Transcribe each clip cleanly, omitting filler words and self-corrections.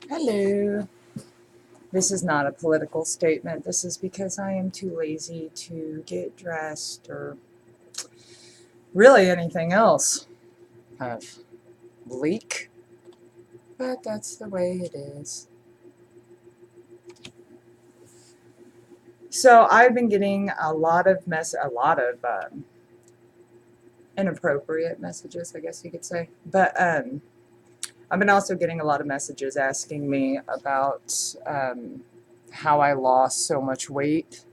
Hello. This is not a political statement. This is because I am too lazy to get dressed or really anything else. Kind of bleak, but that's the way it is. So I've been getting a lot of inappropriate messages, I guess you could say. But I've been also getting a lot of messages asking me about how I lost so much weight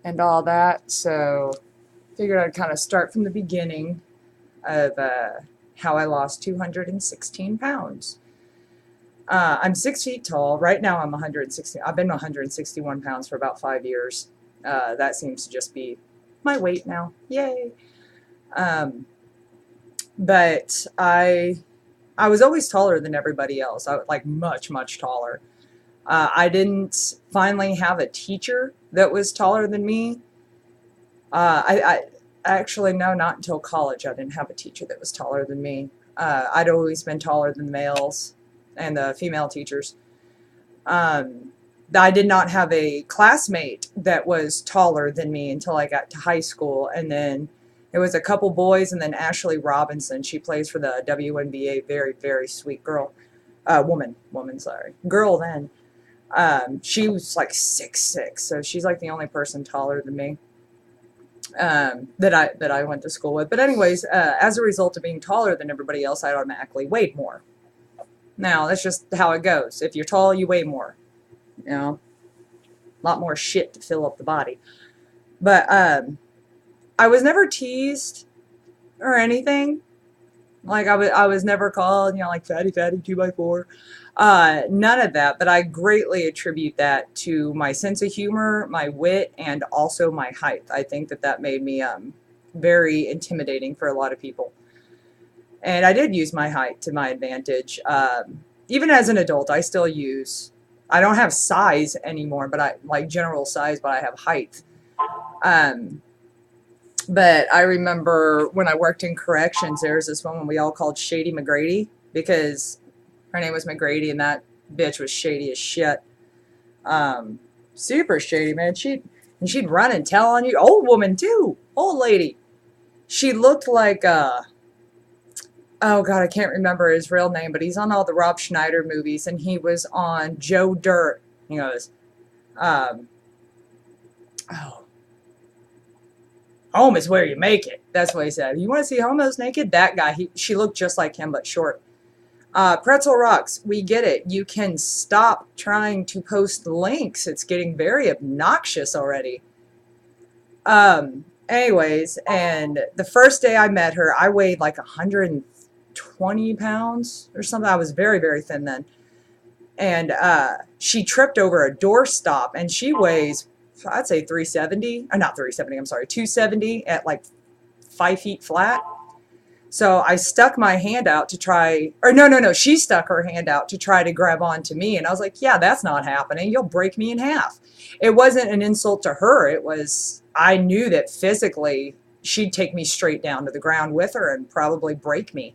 and all that. So figured I'd kind of start from the beginning of how I lost 216 pounds. I'm 6 feet tall. Right now I'm 160. I've been 161 pounds for about 5 years. That seems to just be my weight now. Yay. Um, but I was always taller than everybody else. I was like much, much taller. I didn't finally have a teacher that was taller than me. I actually, no, not until college. I didn't have a teacher that was taller than me. I'd always been taller than the males and the female teachers. Um, I did not have a classmate that was taller than me until I got to high school. And then it was a couple boys, and then Ashley Robinson. She plays for the WNBA. Very, very sweet girl. Sorry. Girl then. She was like 6'6", so she's like the only person taller than me that I went to school with. But anyways, as a result of being taller than everybody else, I automatically weighed more. Now that's just how it goes. If you're tall, you weigh more. You know, a lot more shit to fill up the body. But I was never teased or anything. Like I was never called, like fatty, fatty, 2x4. None of that, but I greatly attribute that to my sense of humor, my wit, and also my height. I think that made me very intimidating for a lot of people. And I did use my height to my advantage. Even as an adult, I still use. I don't have size anymore, but I like general size, but I have height. Um, but I remember when I worked in corrections, there was this woman we all called Shady McGrady because her name was McGrady, and that bitch was shady as shit. Um, Super shady, man. She'd run and tell on you. Old woman too, old lady. She looked like oh god, I can't remember his real name, but he's on all the Rob Schneider movies, and he was on Joe Dirt. He goes, um, oh, home is where you make it. That's what he said. You want to see homos naked? That guy. She looked just like him, but short. Pretzel Rocks, we get it. You can stop trying to post links. It's getting very obnoxious already. Anyways, and the first day I met her, I weighed like 120 pounds or something. I was very, very thin then. And she tripped over a doorstop, and she weighs, I'd say 370. Not 370, I'm sorry, 270 at like 5 feet flat. So I stuck my hand out to try, or no, no, no, she stuck her hand out to try to grab onto me. And I was like, yeah, that's not happening. You'll break me in half. It wasn't an insult to her. It was, I knew that physically she'd take me straight down to the ground with her and probably break me.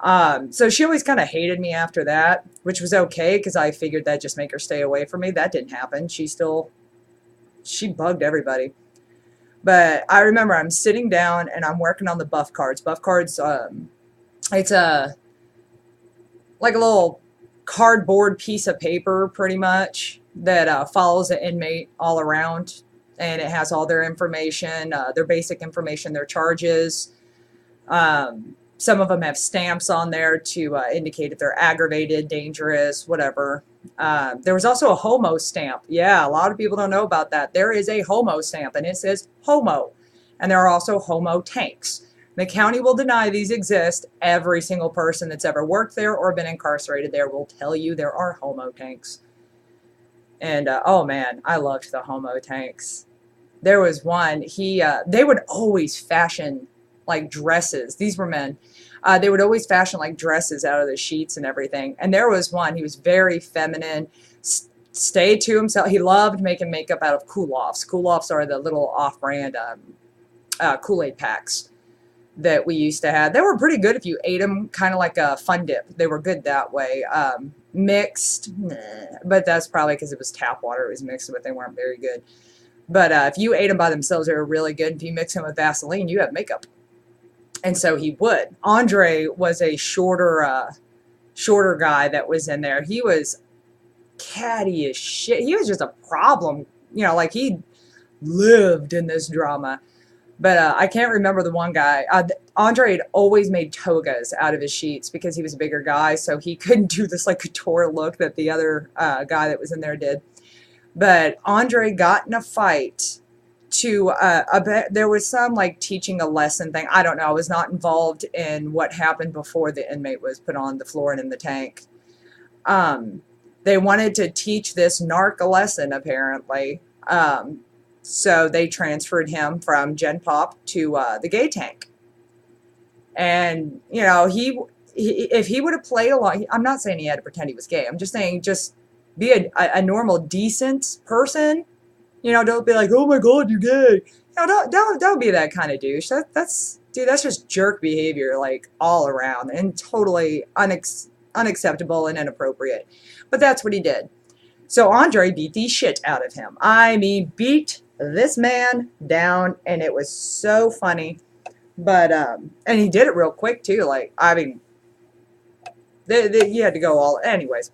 So she always kind of hated me after that, which was okay because I figured that'd just make her stay away from me. That didn't happen. She bugged everybody. But I remember I'm sitting down and I'm working on the buff cards. Buff cards, it's like a little cardboard piece of paper, pretty much, that follows the inmate all around, and it has all their information, their basic information, their charges. Some of them have stamps on there to indicate if they're aggravated, dangerous, whatever. There was also a homo stamp. Yeah, a lot of people don't know about that. There is a homo stamp, and it says homo. And there are also homo tanks. The county will deny these exist. Every single person that's ever worked there or been incarcerated there will tell you there are homo tanks. And oh man, I loved the homo tanks. There was one. They would always fashion like dresses. These were men. They would always fashion like dresses out of the sheets and everything. And there was one. He was very feminine, stayed to himself. He loved making makeup out of Kool-Offs. Kool-Offs are the little off-brand Kool-Aid packs. that we used to have. They were pretty good if you ate them, kind of like a Fun Dip. They were good that way. Mixed, nah, but that's probably because it was tap water it was mixed with. They weren't very good. But if you ate them by themselves, they were really good. If you mix them with Vaseline, you have makeup. And so he would. Andre was a shorter guy that was in there. He was catty as shit. He was just a problem. You know, like he lived in this drama. But I can't remember the one guy. Andre had always made togas out of his sheets because he was a bigger guy, so he couldn't do this like couture look that the other guy that was in there did. But Andre got in a fight to there was some like teaching a lesson thing. I don't know. I was not involved in what happened before the inmate was put on the floor and in the tank. They wanted to teach this narc a lesson apparently. So they transferred him from Gen Pop to the gay tank. And you know, if he would have played along, I'm not saying he had to pretend he was gay. I'm just saying just be a normal, decent person. You know, don't be like, oh my God, you're gay. You know, don't be that kind of douche. That's just jerk behavior, like all around, and totally unacceptable and inappropriate. But that's what he did. So Andre beat the shit out of him. I mean, beat this man down, and it was so funny. But and he did it real quick too. Like, I mean, you had to go all anyways.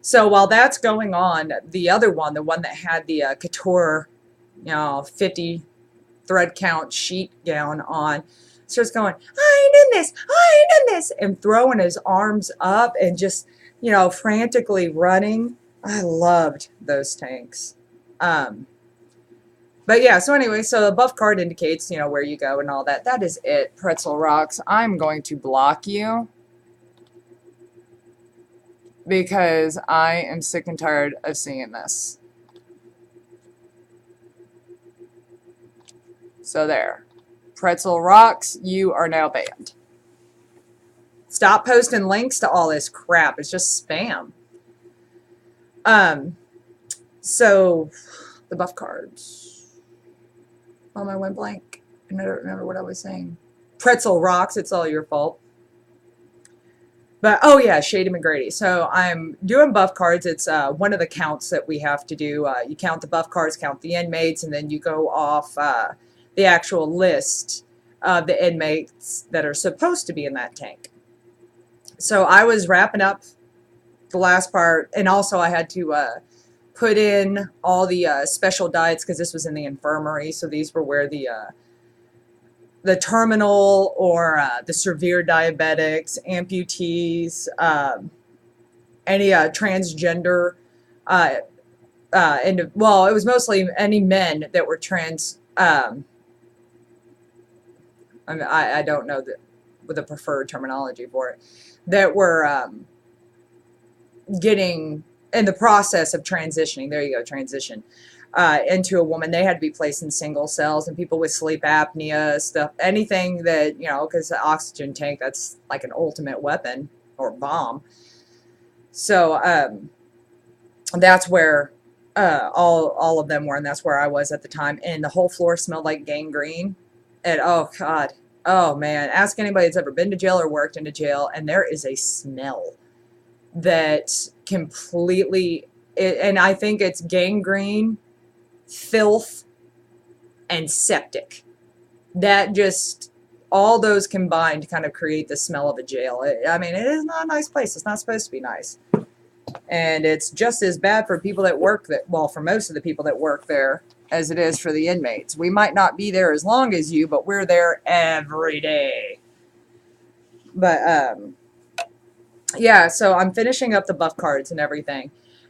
So while that's going on, the other one, the one that had the couture, you know, 50 thread count sheet gown on, starts going, I ain't in this, I ain't in this, and throwing his arms up and just, you know, frantically running. I loved those tanks. But yeah, so anyway, so the buff card indicates, you know, where you go and all that. That is it, Pretzel Rocks. I'm going to block you, because I am sick and tired of seeing this. So there. Pretzel Rocks, you are now banned. Stop posting links to all this crap. It's just spam. So, the buff cards. Oh, I went blank. I don't remember what I was saying. Pretzel Rocks, it's all your fault. But, oh yeah, Shady McGrady. So I'm doing buff cards. It's one of the counts that we have to do. You count the buff cards, count the inmates, and then you go off the actual list of the inmates that are supposed to be in that tank. So I was wrapping up the last part, and also I had to put in all the special diets because this was in the infirmary. So these were where the terminal or the severe diabetics, amputees, any transgender, and well, it was mostly any men that were trans. I don't know the preferred terminology for it, that were getting in the process of transitioning. There you go, transition. Into a woman. They had to be placed in single cells, and people with sleep apnea, stuff, anything that, you know, because the oxygen tank, that's like an ultimate weapon or bomb. So that's where all of them were, and that's where I was at the time. And the whole floor smelled like gangrene. And oh God, oh man, ask anybody that's ever been to jail or worked in a jail, and there is a smell that completely, and I think it's gangrene, filth, and septic. That just, all those combined kind of create the smell of a jail. I mean, it is not a nice place. It's not supposed to be nice. And it's just as bad for people that work there, well, for most of the people that work there, as it is for the inmates. We might not be there as long as you, but we're there every day. But, yeah, so I'm finishing up the buff cards and everything.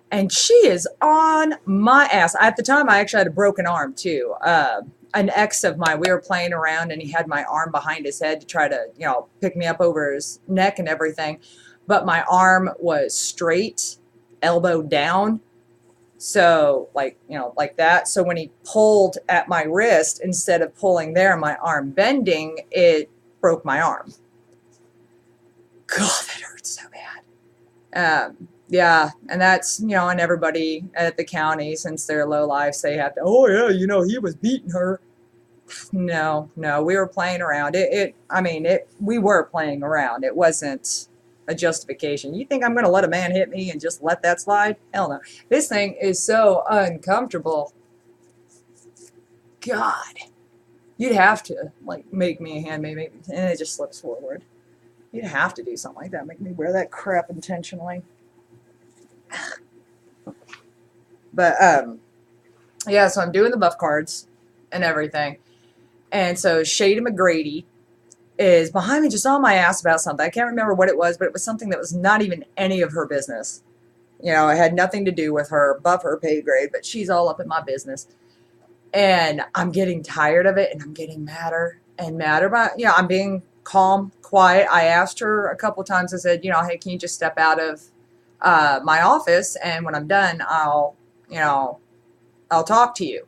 And she is on my ass. At the time, I actually had a broken arm, too. An ex of mine, we were playing around, and he had my arm behind his head to try to, you know, pick me up over his neck and everything. But my arm was straight, elbow down. So, like, you know, like that. So when he pulled at my wrist, instead of pulling there, my arm bending, it broke my arm. God, that hurts so bad. Yeah, and that's, you know, and everybody at the county, since they're low lives, they have to, oh yeah, you know, he was beating her. No, no, we were playing around. We were playing around. It wasn't a justification. You think I'm going to let a man hit me and just let that slide? Hell no. This thing is so uncomfortable. God. You'd have to, like, make me a handmaid, maybe, and it just slips forward. You'd have to do something like that. Make me wear that crap intentionally. But, yeah, so I'm doing the buff cards and everything. And so Shady McGrady is behind me just on my ass about something. I can't remember what it was, but it was something that was not even any of her business. You know, it had nothing to do with her, above her pay grade, but she's all up in my business. And I'm getting tired of it, and I'm getting madder and madder. But, you know, I'm being calm, quiet. I asked her a couple of times, I said, you know, hey, can you just step out of my office, and when I'm done, I'll talk to you.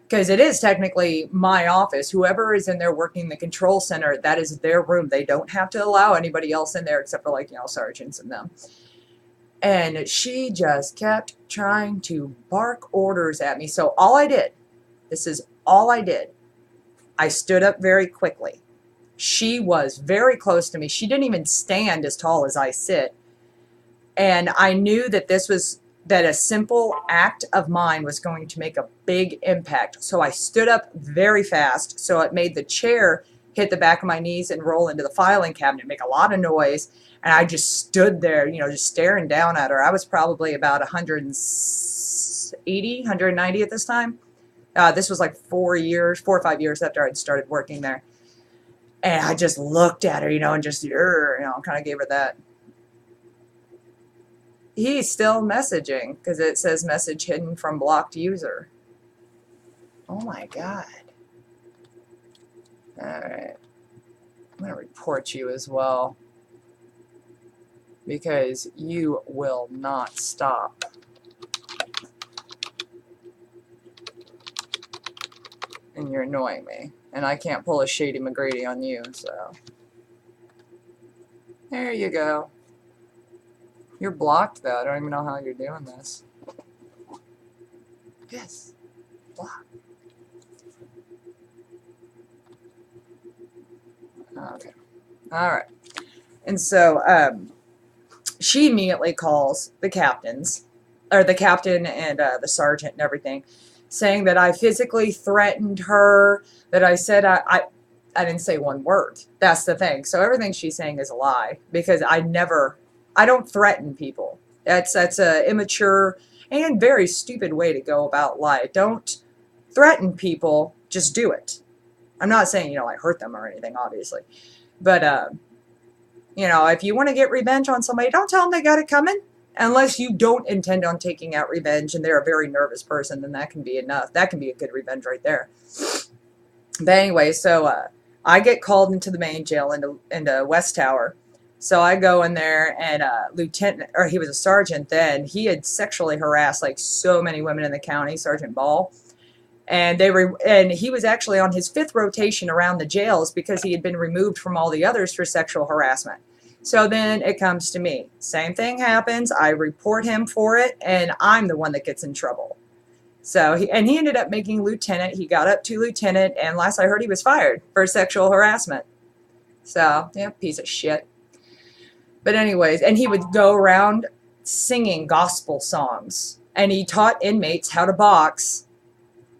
Because it is technically my office. Whoever is in there working the control center, that is their room. They don't have to allow anybody else in there except for, like, you know, sergeants and them. And she just kept trying to bark orders at me. So all I did, this is all I did, I stood up very quickly. She was very close to me. She didn't even stand as tall as I sit. And I knew that that a simple act of mine was going to make a big impact. So I stood up very fast, so it made the chair hit the back of my knees and roll into the filing cabinet, make a lot of noise. And I just stood there, you know, just staring down at her. I was probably about 180, 190 at this time. This was like 4 or 5 years after I'd started working there. And I just looked at her, you know, and just, kind of gave her that. He's still messaging because it says message hidden from blocked user. Oh my God. Alright. I'm going to report you as well because you will not stop. And you're annoying me. And I can't pull a Shady McGrady on you, so. There you go. You're blocked, though. I don't even know how you're doing this. Yes. Block. Okay. Alright. And so, she immediately calls the captains, or the captain and the sergeant and everything, saying that I physically threatened her, that I said I didn't say one word. That's the thing. So everything she's saying is a lie because I don't threaten people. That's a immature and very stupid way to go about life. Don't threaten people, just do it. I'm not saying, you know, I hurt them or anything, obviously. But, you know, if you want to get revenge on somebody, don't tell them they got it coming. Unless you don't intend on taking out revenge and they're a very nervous person, then that can be enough. That can be a good revenge right there. But anyway, so I get called into the main jail into West Tower. So I go in there, and he was a sergeant then. He had sexually harassed like so many women in the county, Sergeant Ball. And he was actually on his 5th rotation around the jails because he had been removed from all the others for sexual harassment. So then it comes to me. Same thing happens. I report him for it, and I'm the one that gets in trouble. So he ended up making lieutenant. He got up to lieutenant, and last I heard he was fired for sexual harassment. So, yeah, piece of shit. But anyways, and he would go around singing gospel songs, and he taught inmates how to box,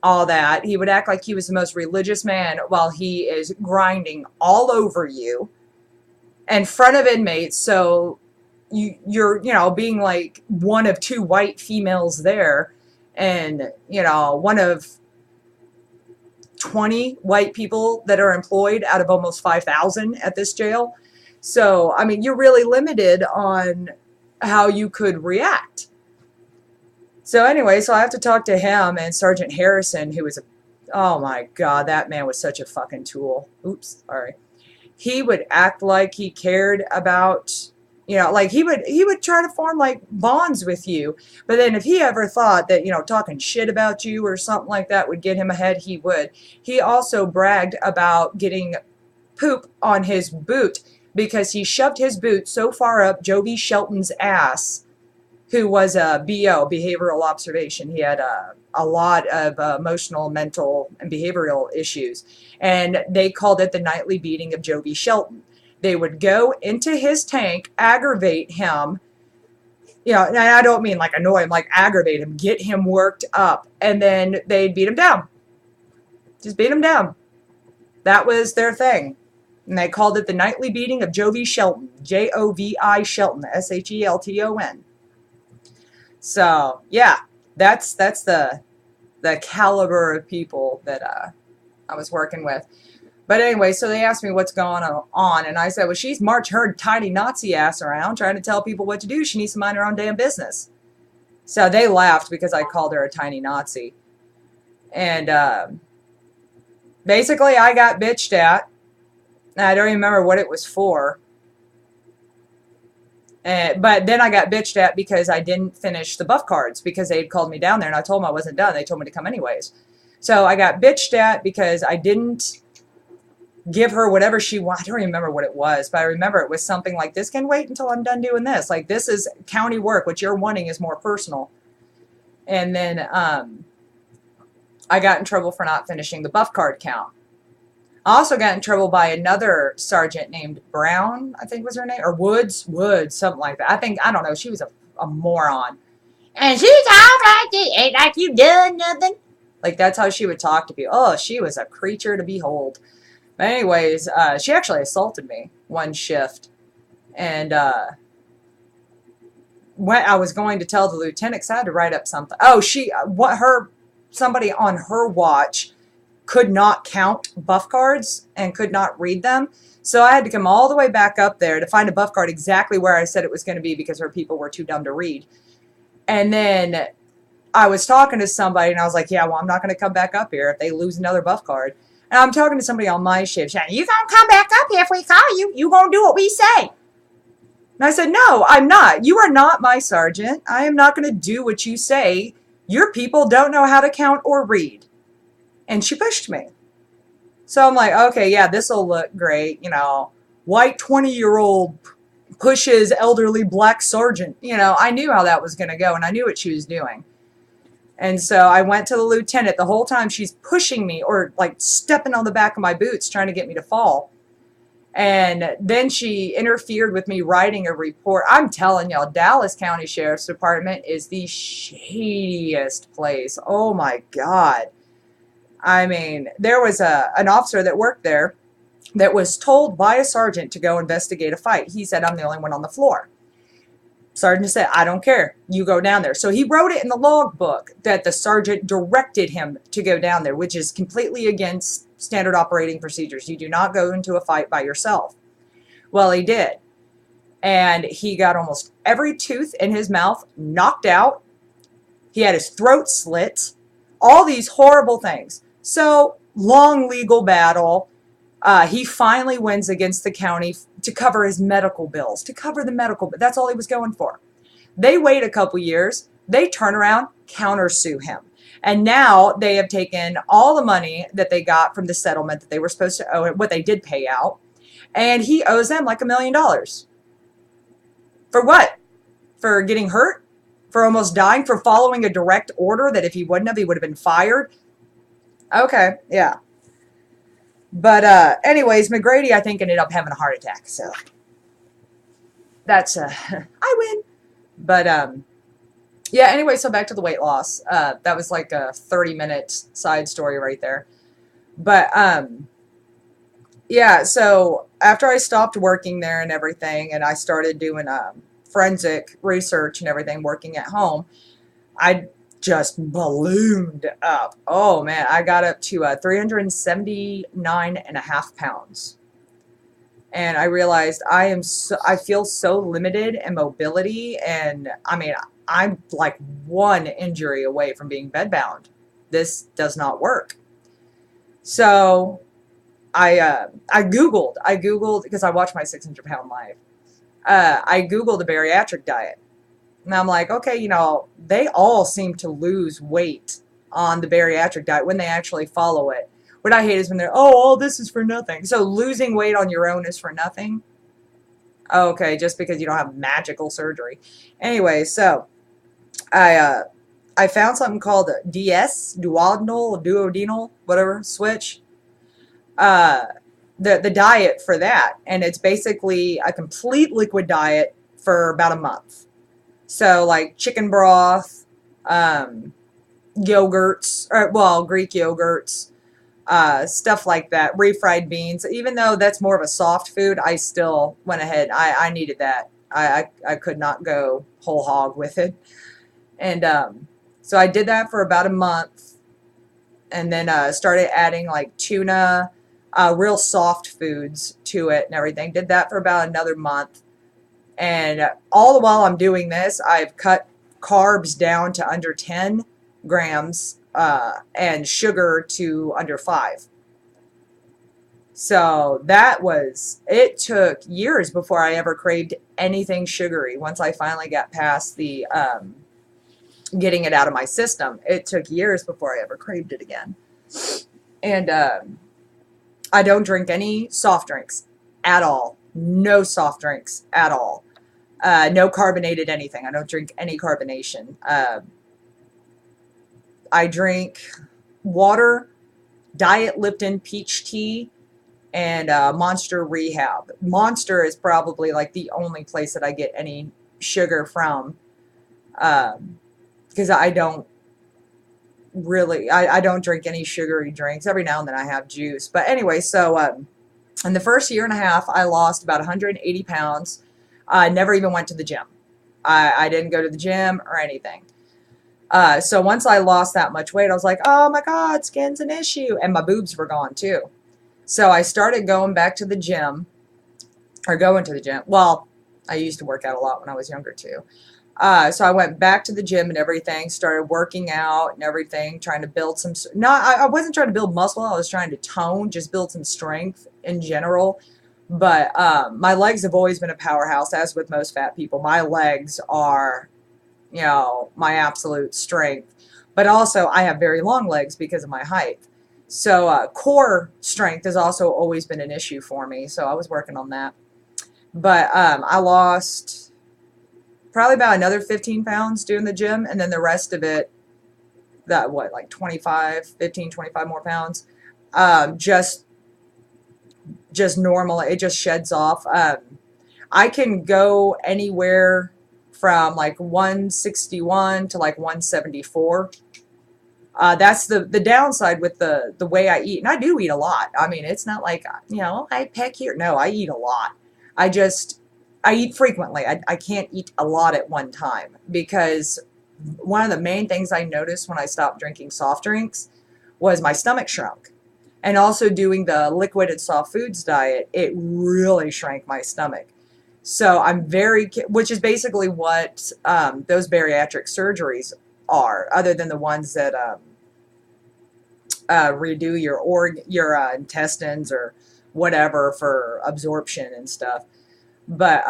all that. He would act like he was the most religious man while he is grinding all over you in front of inmates. So you're, you know, being like one of 2 white females there, and, you know, one of 20 white people that are employed out of almost 5,000 at this jail. So, I mean, you're really limited on how you could react. So anyway, so I have to talk to him and Sergeant Harrison, who was oh my God, that man was such a fucking tool. Oops, sorry. He would act like he cared about, you know, like he would try to form like bonds with you. But then if he ever thought that, you know, talking shit about you or something like that would get him ahead, he would. He also bragged about getting poop on his boot because he shoved his boot so far up Joby Shelton's ass who was a BO, behavioral observation. He had a lot of emotional, mental, and behavioral issues. And they called it the nightly beating of Joby Shelton. They would go into his tank, aggravate him. And I don't mean like annoy him, like aggravate him, get him worked up, and then they'd beat him down. Just beat him down. That was their thing. And they called it the nightly beating of Joby Shelton. Jovi Shelton. Shelton. So, yeah, that's the caliber of people that I was working with. But anyway, so they asked me what's going on, and I said, well, she's marched her tiny Nazi ass around trying to tell people what to do. She needs to mind her own damn business. So they laughed because I called her a tiny Nazi. And basically, I got bitched at. I don't even remember what it was for. But then I got bitched at because I didn't finish the buff cards because they had called me down there, and I told them I wasn't done. They told me to come anyways. So I got bitched at because I didn't give her whatever she wanted. I don't remember what it was, but I remember it was something like, this can wait until I'm done doing this. Like, this is county work. What you're wanting is more personal. And then I got in trouble for not finishing the buff card count. I also got in trouble by another sergeant named Brown, I think was her name, or Woods, something like that. I don't know. She was a moron. And she talked like this, ain't like you done nothing. Like, that's how she would talk to people. Oh, she was a creature to behold. But anyways, she actually assaulted me one shift. And when I was going to tell the lieutenant, because I had to write up something. Oh, somebody on her watch could not count buff cards and could not read them. So I had to come all the way back up there to find a buff card exactly where I said it was going to be because her people were too dumb to read. And then I was talking to somebody and I was like, yeah, well, I'm not going to come back up here if they lose another buff card. And I'm talking to somebody on my shift saying, you going to come back up here if we call you. You going to do what we say. And I said, no, I'm not. You are not my sergeant. I am not going to do what you say. Your people don't know how to count or read. And she pushed me. So I'm like, okay, yeah, this will look great. White 20-year-old pushes elderly black sergeant. I knew how that was going to go, and I knew what she was doing. And so I went to the lieutenant. The whole time she's pushing me or like stepping on the back of my boots trying to get me to fall. And then she interfered with me writing a report. I'm telling y'all, Dallas County Sheriff's Department is the shadiest place. Oh my God. I mean, there was an officer that worked there that was told by a sergeant to go investigate a fight. He said, I'm the only one on the floor. Sergeant said, I don't care. You go down there. So he wrote it in the logbook that the sergeant directed him to go down there, which is completely against standard operating procedures. You do not go into a fight by yourself. Well, he did. And he got almost every tooth in his mouth knocked out. He had his throat slit. All these horrible things. So, long legal battle. He finally wins against the county to cover his medical bills, to cover the medical bills. That's all he was going for. They wait a couple years. They turn around, countersue him. And now they have taken all the money that they got from the settlement that they were supposed to owe, what they did pay out, and he owes them like $1 million. For what? For getting hurt? For almost dying? For following a direct order that if he wouldn't have, he would have been fired? Okay, yeah. But anyways, McGrady, I think, ended up having a heart attack. So that's, I win. But yeah, anyway, so back to the weight loss. That was like a 30-minute side story right there. But yeah, so after I stopped working there and everything, and I started doing forensic research and everything, working at home, I just ballooned up. Oh man, I got up to 379.5 pounds. And I realized I feel so limited in mobility, and I mean, I'm like one injury away from being bedbound. This does not work. So I Googled because I watched my 600-pound life. I Googled the bariatric diet. And I'm like, okay, they all seem to lose weight on the bariatric diet when they actually follow it. What I hate is when they're, all this is for nothing. So losing weight on your own is for nothing? Okay, just because you don't have magical surgery. Anyway, so I I found something called a duodenal, whatever switch. Uh, the diet for that, and it's basically a complete liquid diet for about a month. So like chicken broth, um, yogurts, or well, Greek yogurts, stuff like that, refried beans. Even though that's more of a soft food, I still went ahead. I needed that. I could not go whole hog with it. And so I did that for about a month, and then started adding like tuna, real soft foods to it and everything. Did that for about another month. And all the while I'm doing this, I've cut carbs down to under 10 grams and sugar to under 5. So it took years before I ever craved anything sugary. Once I finally got past the getting it out of my system, it took years before I ever craved it again. And I don't drink any soft drinks at all. No soft drinks at all. No carbonated anything. I don't drink any carbonation. I drink water, Diet Lipton peach tea, and Monster Rehab. Monster is probably like the only place that I get any sugar from, because I don't really, I don't drink any sugary drinks. Every now and then I have juice. But anyway, so in the first year and a half, I lost about 180 pounds. I never even went to the gym. I didn't go to the gym or anything. So once I lost that much weight, I was like, oh my God, skin's an issue. And my boobs were gone too. So I started going back to the gym, or going to the gym. Well, I used to work out a lot when I was younger too. So I went back to the gym and everything, started working out and everything, trying to build some, I wasn't trying to build muscle. I was trying to tone, just build some strength in general. But my legs have always been a powerhouse, as with most fat people. My legs are, my absolute strength. But also, I have very long legs because of my height. So core strength has also always been an issue for me. So I was working on that. But I lost probably about another 15 pounds doing the gym. And then the rest of it, like 25 more pounds, just normal. It just sheds off. I can go anywhere from like 161 to like 174. That's the downside with the way I eat. And I do eat a lot. I mean, it's not like, I peck here. No, I eat a lot. I eat frequently. I can't eat a lot at one time, because one of the main things I noticed when I stopped drinking soft drinks was my stomach shrunk. And also doing the liquid and soft foods diet, it really shrank my stomach. So I'm which is basically what those bariatric surgeries are, other than the ones that redo your intestines or whatever for absorption and stuff. But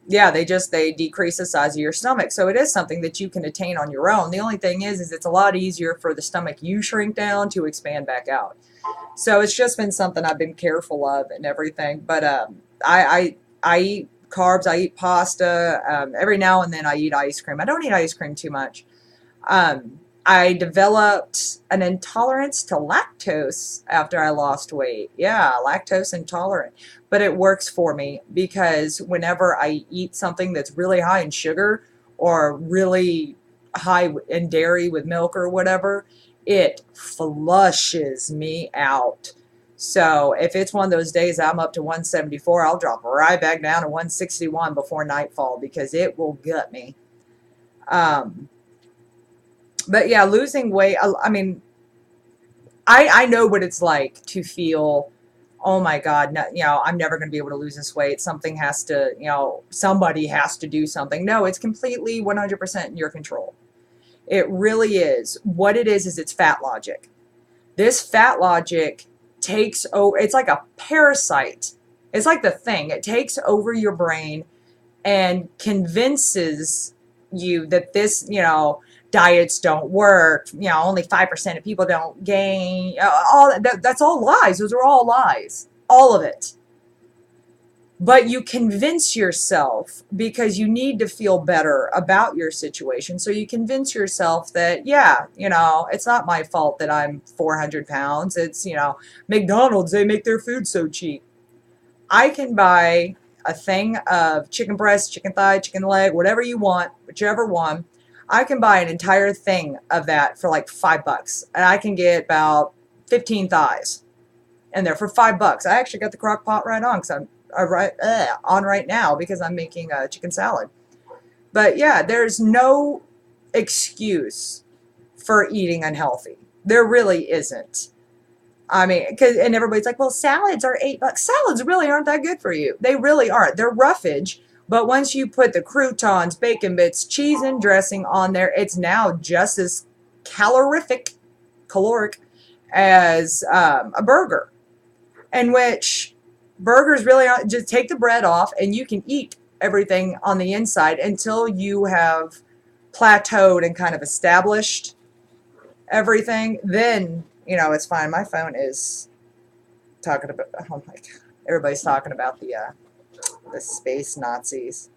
yeah, they decrease the size of your stomach. So it is something that you can attain on your own. The only thing is it's a lot easier for the stomach you shrink down to expand back out. So it's just been something I've been careful of and everything. But I eat carbs. I eat pasta. Every now and then I eat ice cream. I don't eat ice cream too much. I developed an intolerance to lactose after I lost weight. Yeah, lactose intolerant. But it works for me, because whenever I eat something that's really high in sugar or really high in dairy with milk or whatever, it flushes me out. So if it's one of those days I'm up to 174, I'll drop right back down to 161 before nightfall, because it will gut me. But yeah, losing weight, I mean, I know what it's like to feel, oh my God, no, I'm never going to be able to lose this weight. Something has to, somebody has to do something. No, it's completely 100% in your control. It really is. What it is it's fat logic. This fat logic takes over. It's like a parasite. It's like the thing. It takes over your brain and convinces you that this, diets don't work. Only 5% of people don't gain. That's all lies. Those are all lies. All of it. But you convince yourself because you need to feel better about your situation. So you convince yourself that, yeah, it's not my fault that I'm 400 pounds. It's, McDonald's, they make their food so cheap. I can buy a thing of chicken breast, chicken thigh, chicken leg, whatever you want, whichever one. I can buy an entire thing of that for like $5. And I can get about 15 thighs in there for $5. I actually got the crock pot right on because I'm on right now because I'm making a chicken salad. But yeah, there's no excuse for eating unhealthy. There really isn't. I mean, and everybody's like, well, salads are $8. Salads really aren't that good for you. They really aren't. They're roughage. But once you put the croutons, bacon bits, cheese, and dressing on there, it's now just as calorific as a burger. In which burgers really aren't. Just take the bread off and you can eat everything on the inside until you have plateaued and kind of established everything. Then, it's fine. My phone is talking about, oh my God, everybody's talking about the space Nazis.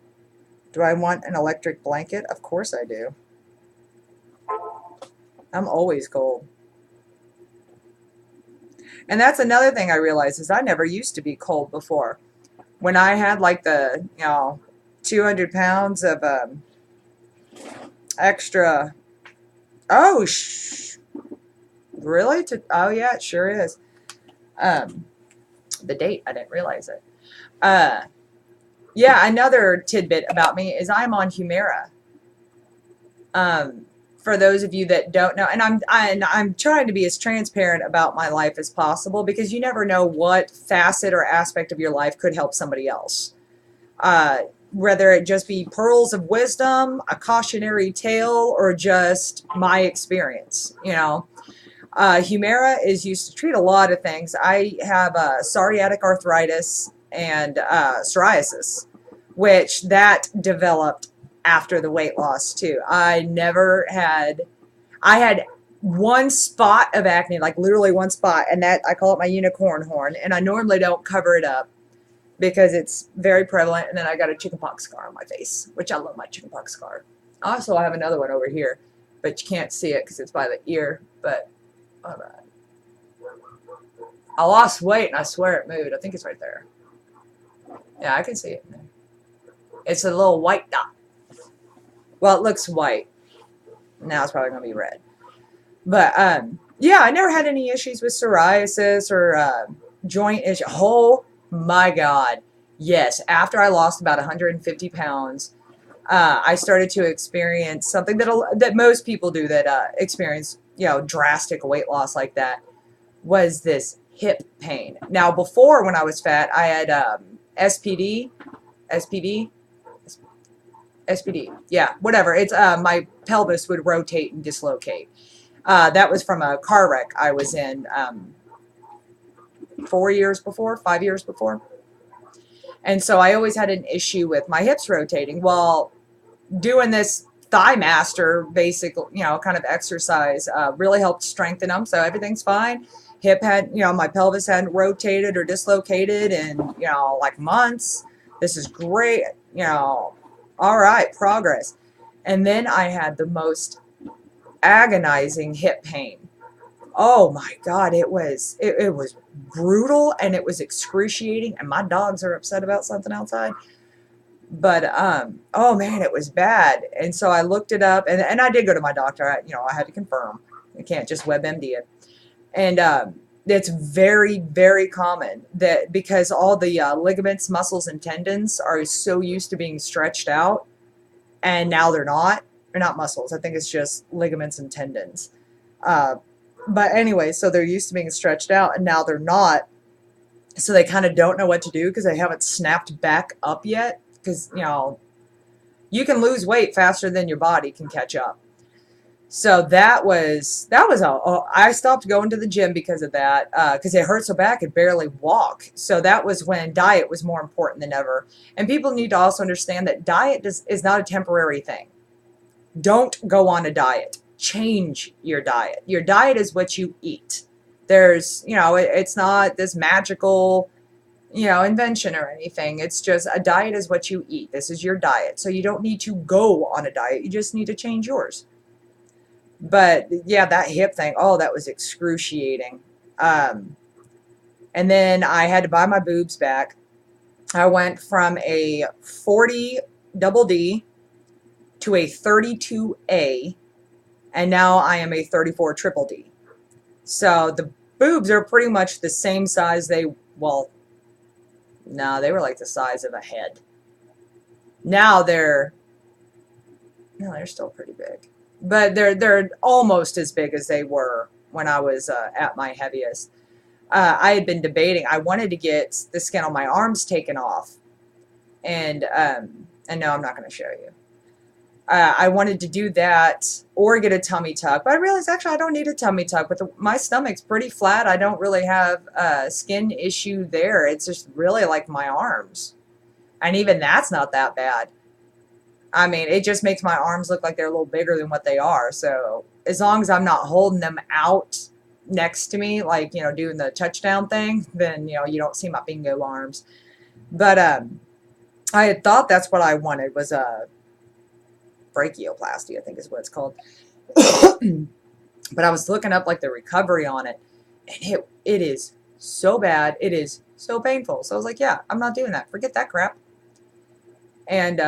Do I want an electric blanket? Of course I do. I'm always cold. And that's another thing I realized is I never used to be cold before. When I had like the, 200 pounds of extra, really? Oh yeah, it sure is. The date, I didn't realize it. Yeah, another tidbit about me is I'm on Humira. For those of you that don't know, and I'm trying to be as transparent about my life as possible because you never know what facet or aspect of your life could help somebody else. Whether it just be pearls of wisdom, a cautionary tale, or just my experience, Humira is used to treat a lot of things. I have psoriatic arthritis and psoriasis, which that developed after the weight loss too. I had one spot of acne, like literally one spot, and that I call it my unicorn horn, and I normally don't cover it up because it's very prevalent. And then I got a chickenpox scar on my face, which I love my chickenpox scar. Also, I have another one over here, but you can't see it because it's by the ear. But all right, I lost weight, and I swear it moved. I think it's right there. Yeah, I can see it. It's a little white dot. Well, it looks white. Now it's probably going to be red. But, yeah, I never had any issues with psoriasis or joint issues. Oh, my God. Yes, after I lost about 150 pounds, I started to experience something that most people do that experience, drastic weight loss like that, was this hip pain. Now, before when I was fat, I had SPD, yeah, whatever. It's my pelvis would rotate and dislocate. That was from a car wreck I was in 5 years before. And so I always had an issue with my hips rotating. Well, doing this Thigh Master, basic, kind of exercise really helped strengthen them. So everything's fine. Hip had, my pelvis hadn't rotated or dislocated in, like months. This is great, all right, progress. And then I had the most agonizing hip pain. Oh my God, it was brutal and it was excruciating, and my dogs are upset about something outside. But oh man, it was bad. And so I looked it up, and I did go to my doctor. I had to confirm. You can't just WebMD it. And it's very, very common that because all the ligaments, muscles, and tendons are so used to being stretched out, and now they're not. They're not muscles. I think it's just ligaments and tendons. But anyway, so they're used to being stretched out, and now they're not. So they kind of don't know what to do because they haven't snapped back up yet. Because, you can lose weight faster than your body can catch up. So that was I stopped going to the gym because of that, because it hurt so bad I could barely walk. So that was when diet was more important than ever. And people need to also understand that diet is not a temporary thing. Don't go on a diet. Change your diet. Your diet is what you eat. There's, it's not this magical, invention or anything. It's just a diet is what you eat. This is your diet. So you don't need to go on a diet. You just need to change yours. But yeah, that hip thing, oh, that was excruciating. Um, and then I had to buy my boobs back. I went from a 40 double D to a 32A, and now I am a 34 triple D. So the boobs are pretty much the same size. Well, no, they were like the size of a head. Now no, they're still pretty big, but they're almost as big as they were when I was at my heaviest. I had been debating. I wanted to get the skin on my arms taken off, and no, I'm not going to show you. I wanted to do that or get a tummy tuck, but I realized actually I don't need a tummy tuck. But my stomach's pretty flat. I don't really have a skin issue there. It's just really like my arms, and even that's not that bad. I mean, it just makes my arms look like they're a little bigger than what they are. So as long as I'm not holding them out next to me, like, doing the touchdown thing, then, you don't see my bingo arms. But I had thought that's what I wanted was a brachioplasty, I think is what it's called. But I was looking up like the recovery on it, and it is so bad. It is so painful. So I was like, yeah, I'm not doing that. Forget that crap. And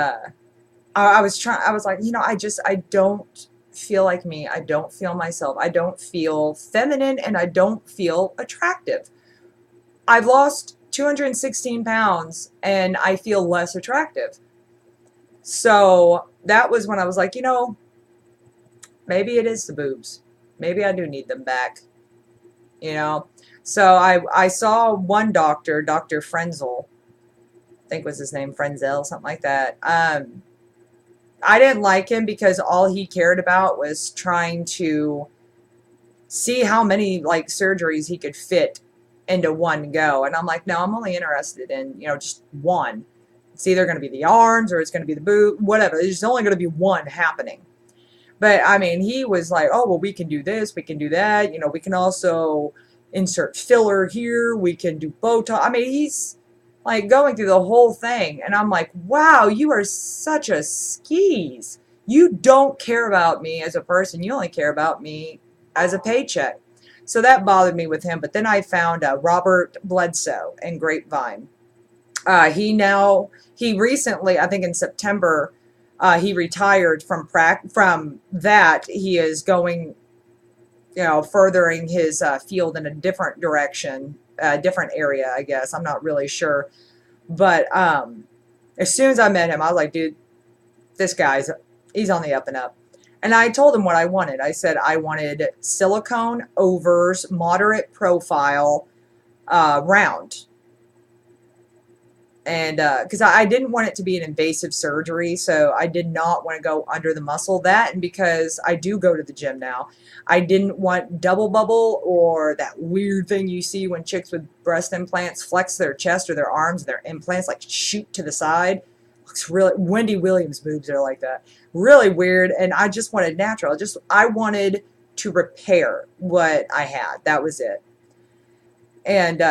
I was like, I don't feel like me. I don't feel myself. I don't feel feminine, and I don't feel attractive. I've lost 216 pounds, and I feel less attractive. So that was when I was like, maybe it is the boobs. Maybe I do need them back, So I saw one doctor, Dr. Frenzel, I think was his name, Frenzel, something like that. I didn't like him because all he cared about was trying to see how many like surgeries he could fit into one go. And I'm like, no, I'm only interested in, just one. It's either going to be the arms or it's going to be the boob, whatever. There's only going to be one happening. But I mean, he was like, oh, well, we can do this, we can do that. We can also insert filler here. We can do Botox. I mean, he's like going through the whole thing. And I'm like, wow, you are such a skis. You don't care about me as a person. You only care about me as a paycheck. So that bothered me with him. But then I found Robert Bledsoe in Grapevine. He recently, I think in September, he retired from that. He is going, furthering his field in a different direction, different area, I guess. I'm not really sure. But as soon as I met him, I was like, dude, this he's on the up and up. And I told him what I wanted. I said I wanted silicone overs, moderate profile, round. And because I didn't want it to be an invasive surgery, so I did not want to go under the muscle. That, and because I do go to the gym now, I didn't want double bubble or that weird thing you see when chicks with breast implants flex their chest or their arms, their implants like shoot to the side. Looks really, Wendy Williams boobs are like that. Really weird, and I just wanted natural. I wanted to repair what I had. That was it. And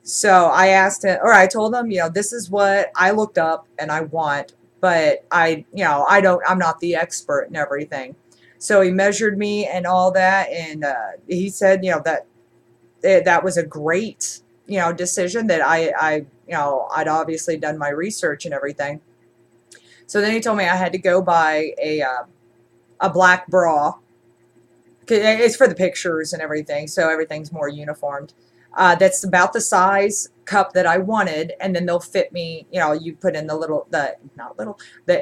so I told him, this is what I looked up and I want, but I'm not the expert and everything. So he measured me and all that, and he said, that was a great, decision that I'd obviously done my research and everything. So then he told me I had to go buy a black bra. It's for the pictures and everything, so everything's more uniformed. That's about the size cup that I wanted, and then they'll fit me, you put in the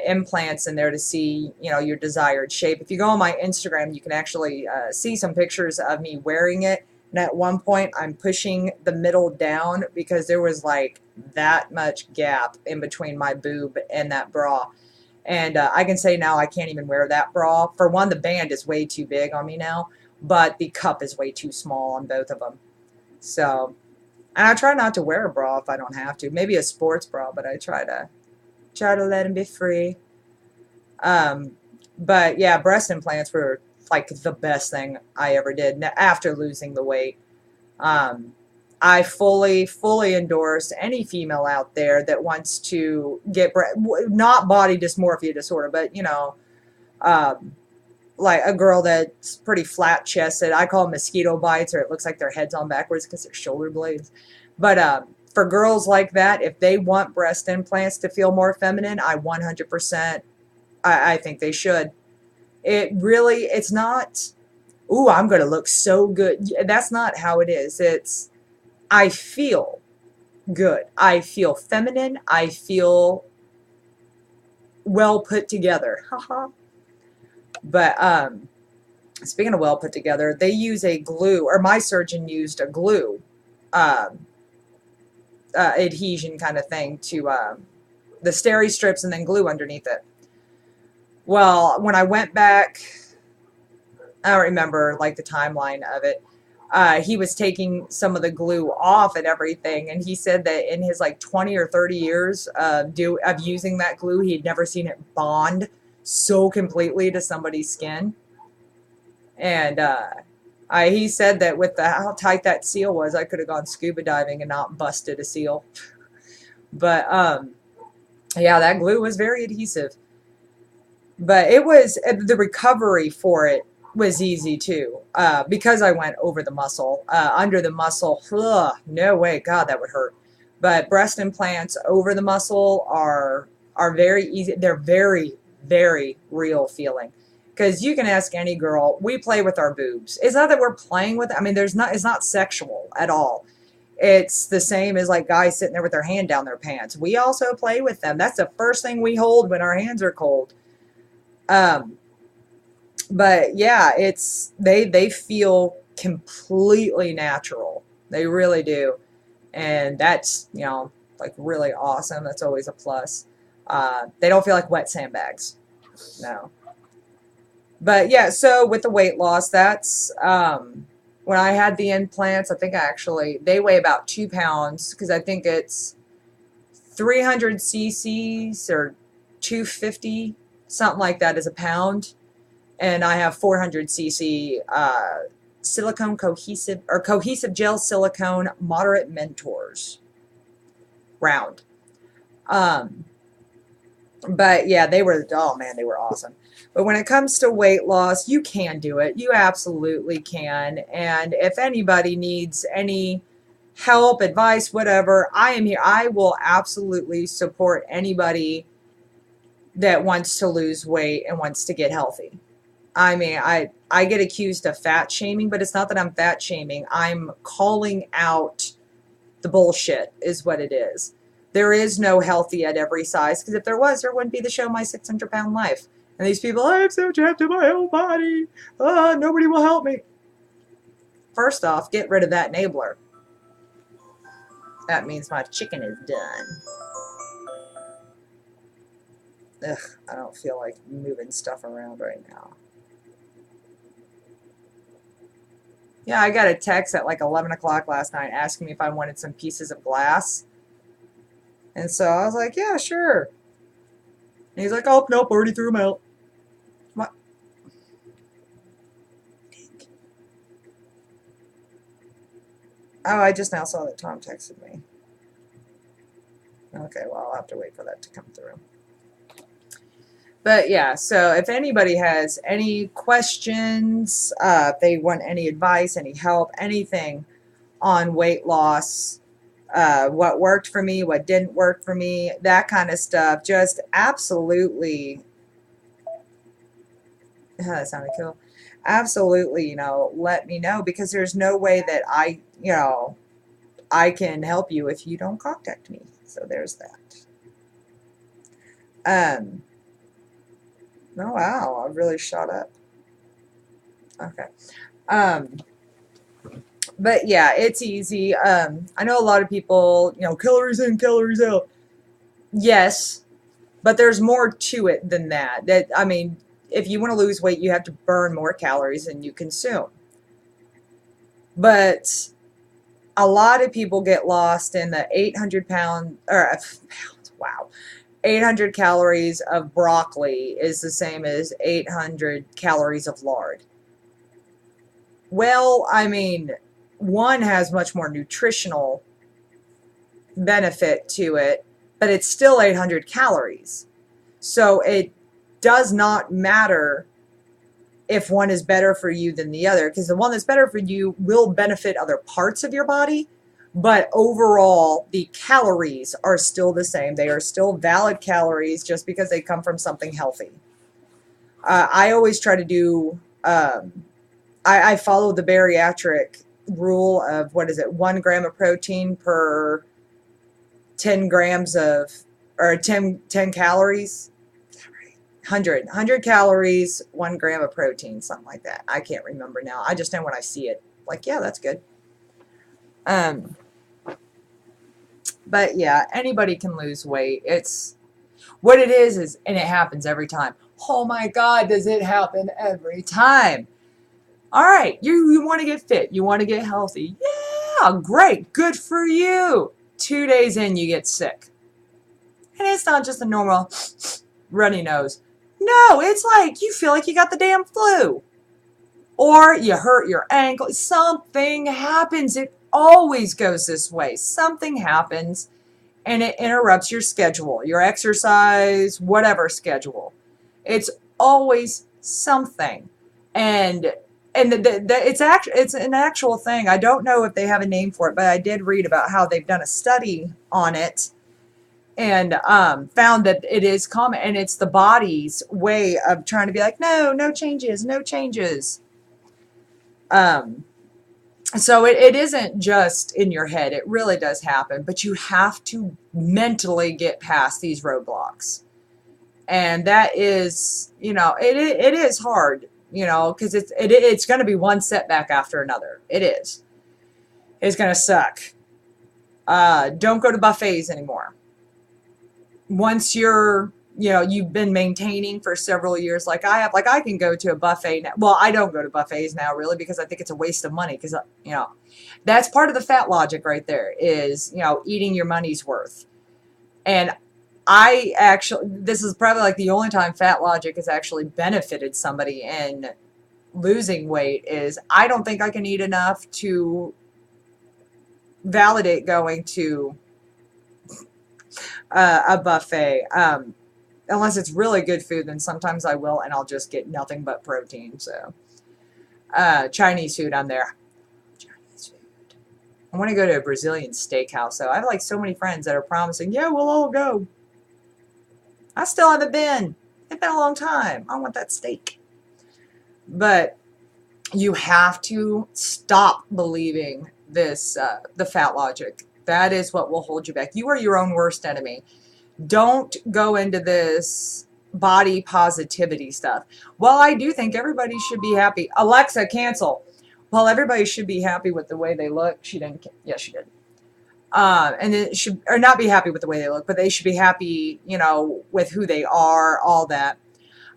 implants in there to see, your desired shape. If you go on my Instagram, you can actually see some pictures of me wearing it. And at one point, I'm pushing the middle down because there was like that much gap in between my boob and that bra. And I can say now I can't even wear that bra. For one, the band is way too big on me now, but the cup is way too small on both of them. So, and I try not to wear a bra if I don't have to. Maybe a sports bra, but I try to let them be free. But yeah, breast implants were like the best thing I ever did after losing the weight. I fully endorse any female out there that wants to get not body dysmorphia disorder, but um, like a girl that's pretty flat chested. I call them mosquito bites, or it looks like their head's on backwards because they're shoulder blades. But for girls like that, if they want breast implants to feel more feminine, I 100%, I think they should. It's not, ooh, I'm going to look so good. That's not how it is. It's, I feel good. I feel feminine. I feel well put together. Haha. But speaking of well put together, they use a glue, or my surgeon used a glue adhesion kind of thing to the steri strips and then glue underneath it. Well, when I went back, I don't remember like the timeline of it. He was taking some of the glue off and everything, and he said that in his like 20 or 30 years of using that glue, he had never seen it bond so completely to somebody's skin. And he said that with how tight that seal was, I could have gone scuba diving and not busted a seal. But yeah, that glue was very adhesive. But it was, the recovery for it was easy too, because I went over the muscle. Under the muscle, no way, God, that would hurt. But breast implants over the muscle are very easy. They're very, very real feeling. Because you can ask any girl, we play with our boobs. It's not that we're playing with it. I mean, it's not sexual at all. It's the same as like guys sitting there with their hand down their pants. We also play with them. That's the first thing we hold when our hands are cold. But yeah, they feel completely natural. They really do. And that's, like really awesome. That's always a plus. They don't feel like wet sandbags. No. But yeah, so with the weight loss, that's when I had the implants, I think they weigh about 2 pounds, because I think it's 300 cc's or 250, something like that is a pound. And I have 400 cc silicone cohesive gel silicone moderate mentors round. But yeah, they were awesome. But when it comes to weight loss, you can do it. You absolutely can. And if anybody needs any help, advice, whatever, I am here. I will absolutely support anybody that wants to lose weight and wants to get healthy. I mean, I get accused of fat shaming, but it's not that I'm fat shaming. I'm calling out the bullshit is what it is. There is no healthy at every size, because if there was, there wouldn't be the show My 600-Pound Life. And these people, I'm so trapped in my own body. Nobody will help me. First off, get rid of that enabler. That means my chicken is done. Ugh, I don't feel like moving stuff around right now. Yeah, I got a text at like 11 o'clock last night asking me if I wanted some pieces of glass. And so I was like, yeah, sure. And he's like, oh, nope, already threw them out. What? Oh, I just now saw that Tom texted me. Okay, well, I'll have to wait for that to come through. But yeah, so if anybody has any questions, if they want any advice, any help, anything on weight loss, what worked for me, what didn't work for me, that kind of stuff, just absolutely, that sounded cool, absolutely, let me know, because there's no way that I can help you if you don't contact me. So there's that. Oh, wow, I really shot up. Okay. But yeah, it's easy. I know a lot of people, calories in, calories out. Yes, but there's more to it than that. I mean, if you want to lose weight, you have to burn more calories than you consume. But a lot of people get lost in the 800 pounds, wow. 800 calories of broccoli is the same as 800 calories of lard. Well, I mean, one has much more nutritional benefit to it, but it's still 800 calories. So it does not matter if one is better for you than the other, because the one that's better for you will benefit other parts of your body, but overall the calories are still the same. They are still valid calories just because they come from something healthy. I always try to do, I follow the bariatric rule of, 1 gram of protein per 10 grams of, or 10 calories. 100 calories, 1 gram of protein, something like that. I can't remember now. I just know when I see it, like, yeah, that's good. But yeah, anybody can lose weight. It's what it is, and it happens every time. Oh my God, does it happen every time? All right, you want to get fit, you want to get healthy. Yeah, great, good for you. 2 days in, you get sick. And it's not just a normal runny nose. No, it's like you feel like you got the damn flu. Or you hurt your ankle. Something happens. It always goes this way. Something happens and it interrupts your schedule, your exercise, whatever schedule. It's always something. And it's an actual thing. I don't know if they have a name for it, but I did read about how they've done a study on it and found that it is common, and it's the body's way of trying to be like, no changes, no changes. So it isn't just in your head. It really does happen, but you have to mentally get past these roadblocks. And that is, it is hard, because it's going to be one setback after another. It is. It's going to suck. Don't go to buffets anymore. Once you've been maintaining for several years, like I have, like I can go to a buffet now. Well, I don't go to buffets now really because I think it's a waste of money because, that's part of the fat logic right there is, eating your money's worth. And this is probably like the only time fat logic has actually benefited somebody in losing weight is I don't think I can eat enough to validate going to a buffet. Unless it's really good food, then sometimes I will, and I'll just get nothing but protein. So, Chinese food, I'm there. Chinese food. I want to go to a Brazilian steakhouse, though. I have like so many friends that are promising, yeah, we'll all go. I still haven't been. It's been a long time. I want that steak. But you have to stop believing this, the fat logic. That is what will hold you back. You are your own worst enemy. Don't go into this body positivity stuff. Well, I do think everybody should be happy. Alexa, cancel. Well, everybody should be happy with the way they look. She didn't. Yes, she did. And it should, or not be happy with the way they look, but they should be happy, with who they are, all that.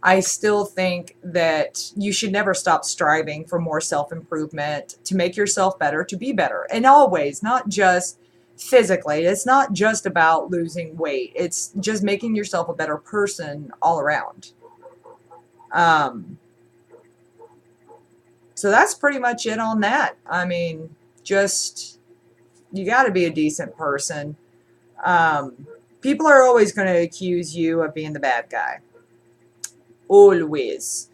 I still think that you should never stop striving for more self-improvement, to make yourself better, to be better. And always, not just physically. It's not just about losing weight. It's just making yourself a better person all around. So that's pretty much it on that. I mean, just, you got to be a decent person. People are always going to accuse you of being the bad guy. Always.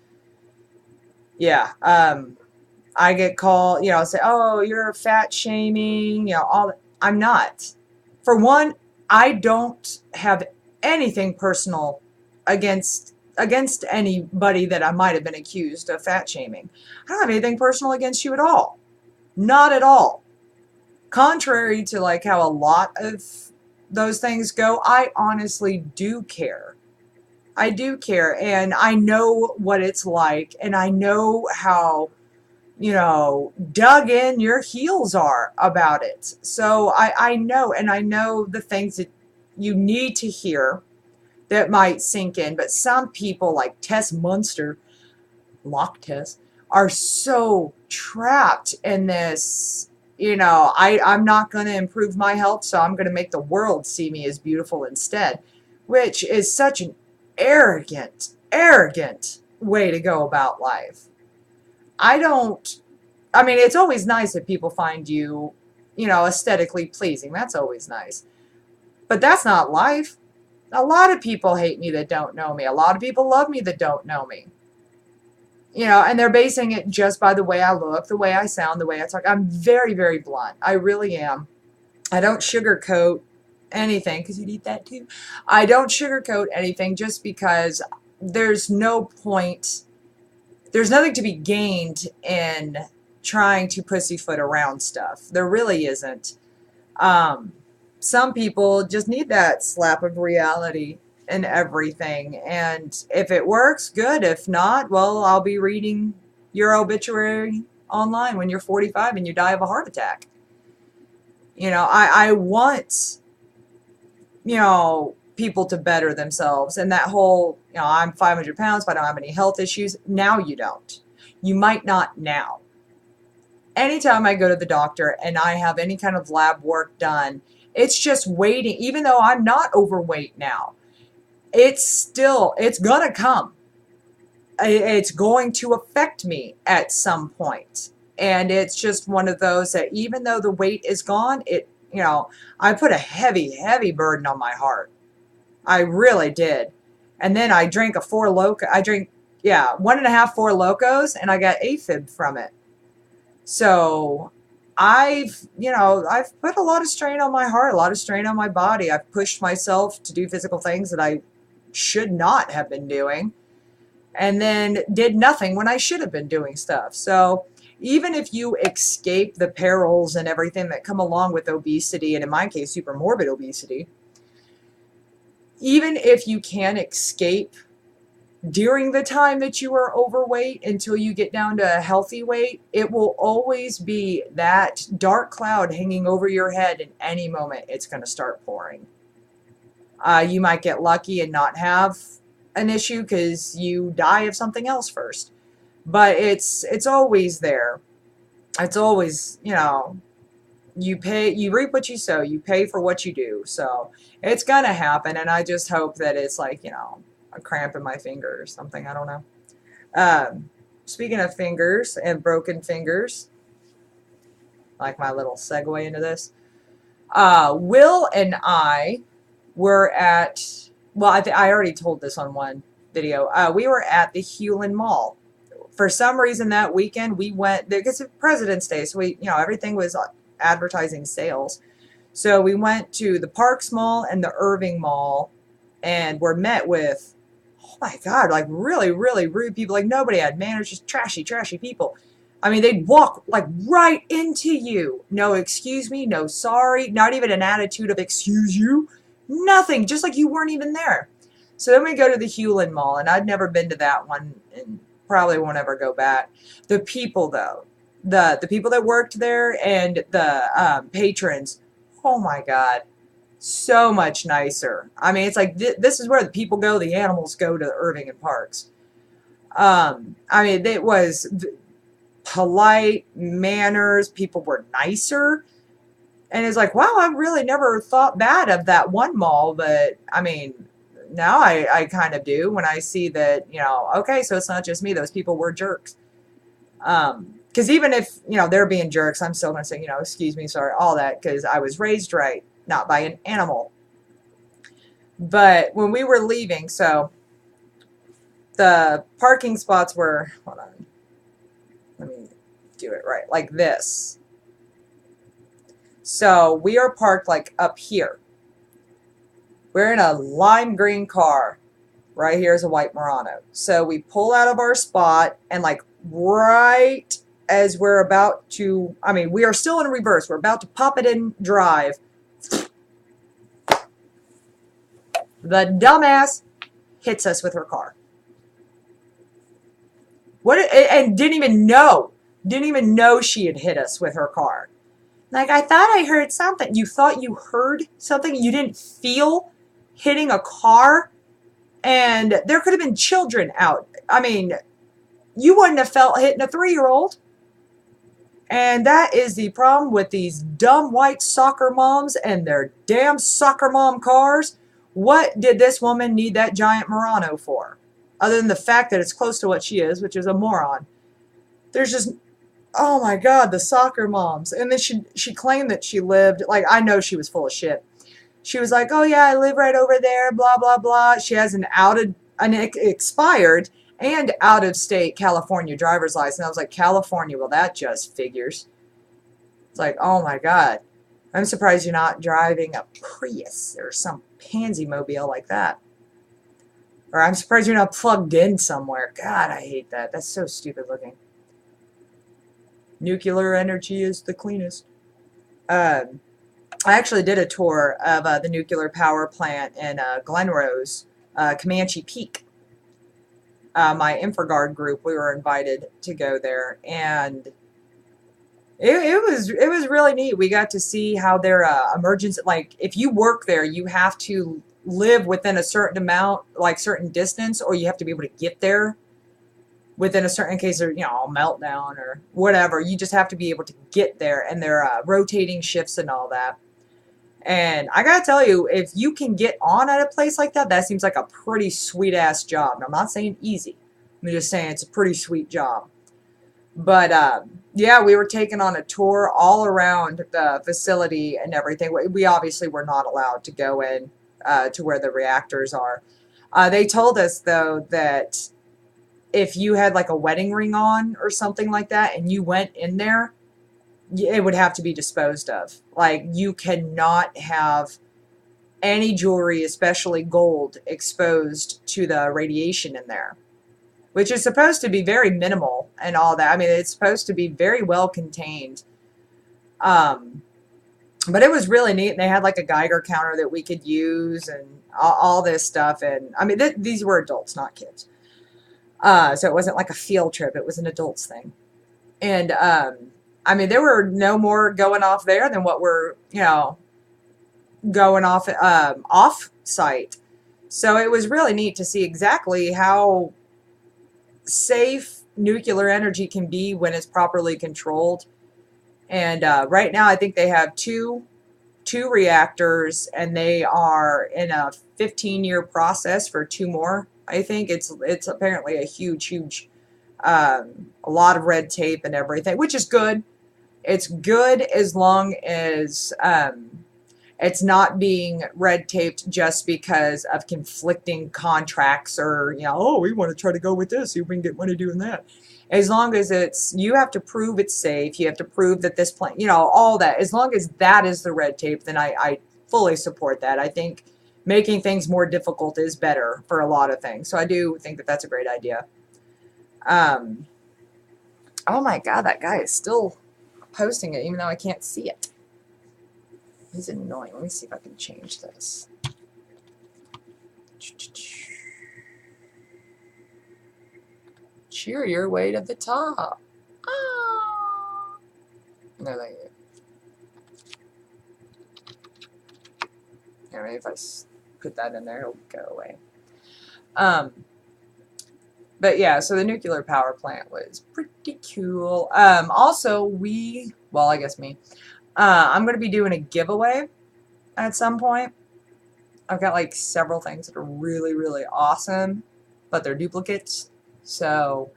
Yeah. I get called, say, oh, you're fat shaming, all that. I'm not. For one, I don't have anything personal against anybody that I might have been accused of fat shaming. I don't have anything personal against you at all. Not at all. Contrary to like how a lot of those things go, I honestly do care. I do care, and I know what it's like, and I know how dug in your heels are about it. So I know, and I know the things that you need to hear that might sink in. But some people like Tess Munster, Lock Tess, are so trapped in this, I'm not going to improve my health, so I'm going to make the world see me as beautiful instead, which is such an arrogant way to go about life. I don't I mean, it's always nice if people find you, you know, aesthetically pleasing. That's always nice. But that's not life. A lot of people hate me that don't know me. A lot of people love me that don't know me. You know, and they're basing it just by the way I look, the way I sound, the way I talk. I'm very, very blunt. I really am. I don't sugarcoat anything, because you'd eat that too. I don't sugarcoat anything just because there's no point, there's nothing to be gained in trying to pussyfoot around stuff. There really isn't. Some people just need that slap of reality in everything. And if it works, good. If not, well, I'll be reading your obituary online when you're 45 and you die of a heart attack. You know, I want, you know, people to better themselves. And that whole, you know, I'm 500 pounds, but I don't have any health issues. Now you don't. You might not now. Anytime I go to the doctor and I have any kind of lab work done, it's just waiting. Even though I'm not overweight now, it's going to come. It's going to affect me at some point. And it's just one of those that even though the weight is gone, it, you know, I put a heavy, heavy burden on my heart. I really did. And then I drank one and a half Four Locos, and I got AFib from it. So I've put a lot of strain on my heart, a lot of strain on my body. I've pushed myself to do physical things that I should not have been doing, and then did nothing when I should have been doing stuff. So even if you escape the perils and everything that come along with obesity, and in my case, super morbid obesity, even if you can escape during the time that you are overweight until you get down to a healthy weight, it will always be that dark cloud hanging over your head. In any moment, it's going to start pouring. You might get lucky and not have an issue because you die of something else first. But it's always there. It's always, you know, you reap what you sow. You pay for what you do. So it's going to happen. And I just hope that it's like, you know, a cramp in my finger or something. I don't know. Speaking of fingers and broken fingers, like my little segue into this, Will and I were at, well, I already told this on one video. We were at the Hulen Mall. For some reason that weekend we went, because it's President's Day, so we, you know, everything was advertising sales. So we went to the Parks Mall and the Irving Mall and were met with, oh my God, like really, really rude people. Like nobody had manners, just trashy, trashy people. I mean, they'd walk like right into you. No excuse me, no sorry, not even an attitude of excuse you. Nothing, just like you weren't even there. So then we go to the Hulen Mall, and I'd never been to that one and probably won't ever go back. The people, though, the people that worked there and the patrons, oh my God, so much nicer. I mean, it's like this is where the people go, the animals go to Irving and Parks. I mean, it was polite manners. People were nicer. And it's like, wow, I really never thought bad of that one mall. But, I mean, now I kind of do when I see that, you know, okay, so it's not just me. Those people were jerks. Because even if, you know, they're being jerks, I'm still going to say, you know, excuse me, sorry, all that, because I was raised right, not by an animal. But when we were leaving, so the parking spots were, hold on, let me do it right, like this. So we are parked like up here. We're in a lime green car. Right here is a white Murano. So we pull out of our spot, and like right as we're about to, I mean, we are still in reverse. We're about to pop it in drive. The dumbass hits us with her car. And didn't even know she had hit us with her car. Like, I thought I heard something. You thought you heard something? You didn't feel hitting a car? And there could have been children out. I mean, you wouldn't have felt hitting a 3-year-old. And that is the problem with these dumb white soccer moms and their damn soccer mom cars. What did this woman need that giant Murano for? Other than the fact that it's close to what she is, which is a moron. There's just, oh my God, the soccer moms. And then she claimed that she lived, like, I know she was full of shit. She was like, oh yeah, I live right over there, blah, blah, blah. She has an expired and out of state California driver's license. I was like, California, well, that just figures. It's like, oh my God. I'm surprised you're not driving a Prius or some pansy mobile like that. Or I'm surprised you're not plugged in somewhere. God, I hate that. That's so stupid looking. Nuclear energy is the cleanest. I actually did a tour of the nuclear power plant in Glen Rose, Comanche Peak. My InfraGard group, we were invited to go there, and it was really neat. We got to see how their emergency, like if you work there, you have to live within a certain amount, like certain distance, or you have to be able to get there within a certain case of, you know, meltdown or whatever. You just have to be able to get there, and they're rotating shifts and all that. And I gotta tell you, if you can get on at a place like that, that seems like a pretty sweet ass job. And I'm not saying easy. I'm just saying it's a pretty sweet job. But yeah, we were taken on a tour all around the facility and everything. We obviously were not allowed to go in to where the reactors are. They told us though that if you had like a wedding ring on or something like that and you went in there, it would have to be disposed of. Like, you cannot have any jewelry, especially gold, exposed to the radiation in there, which is supposed to be very minimal and all that. I mean, it's supposed to be very well contained. But it was really neat. And they had like a Geiger counter that we could use and all this stuff. And I mean, these were adults, not kids. So it wasn't like a field trip. It was an adults thing. And, I mean, there were no more going off there than what were, you know, going off site. So it was really neat to see exactly how safe nuclear energy can be when it's properly controlled. And right now, I think they have two reactors, and they are in a 15-year process for two more. I think it's apparently a huge, a lot of red tape and everything, which is good. It's good as long as it's not being red taped just because of conflicting contracts or, you know, oh, we want to try to go with this, see if we can get money doing that. As long as you have to prove it's safe, you have to prove that this plant, you know, all that. As long as that is the red tape, then I fully support that. I think making things more difficult is better for a lot of things. So I do think that that's a great idea. Oh my God, that guy is still posting it even though I can't see it. He's annoying. Let me see if I can change this. Cheer your way to the top. Ah. No, thank you. Maybe if I put that in there, it'll go away. But yeah, so the nuclear power plant was pretty cool. Also, well, I guess me, I'm going to be doing a giveaway at some point. I've got like several things that are really, really awesome, but they're duplicates. So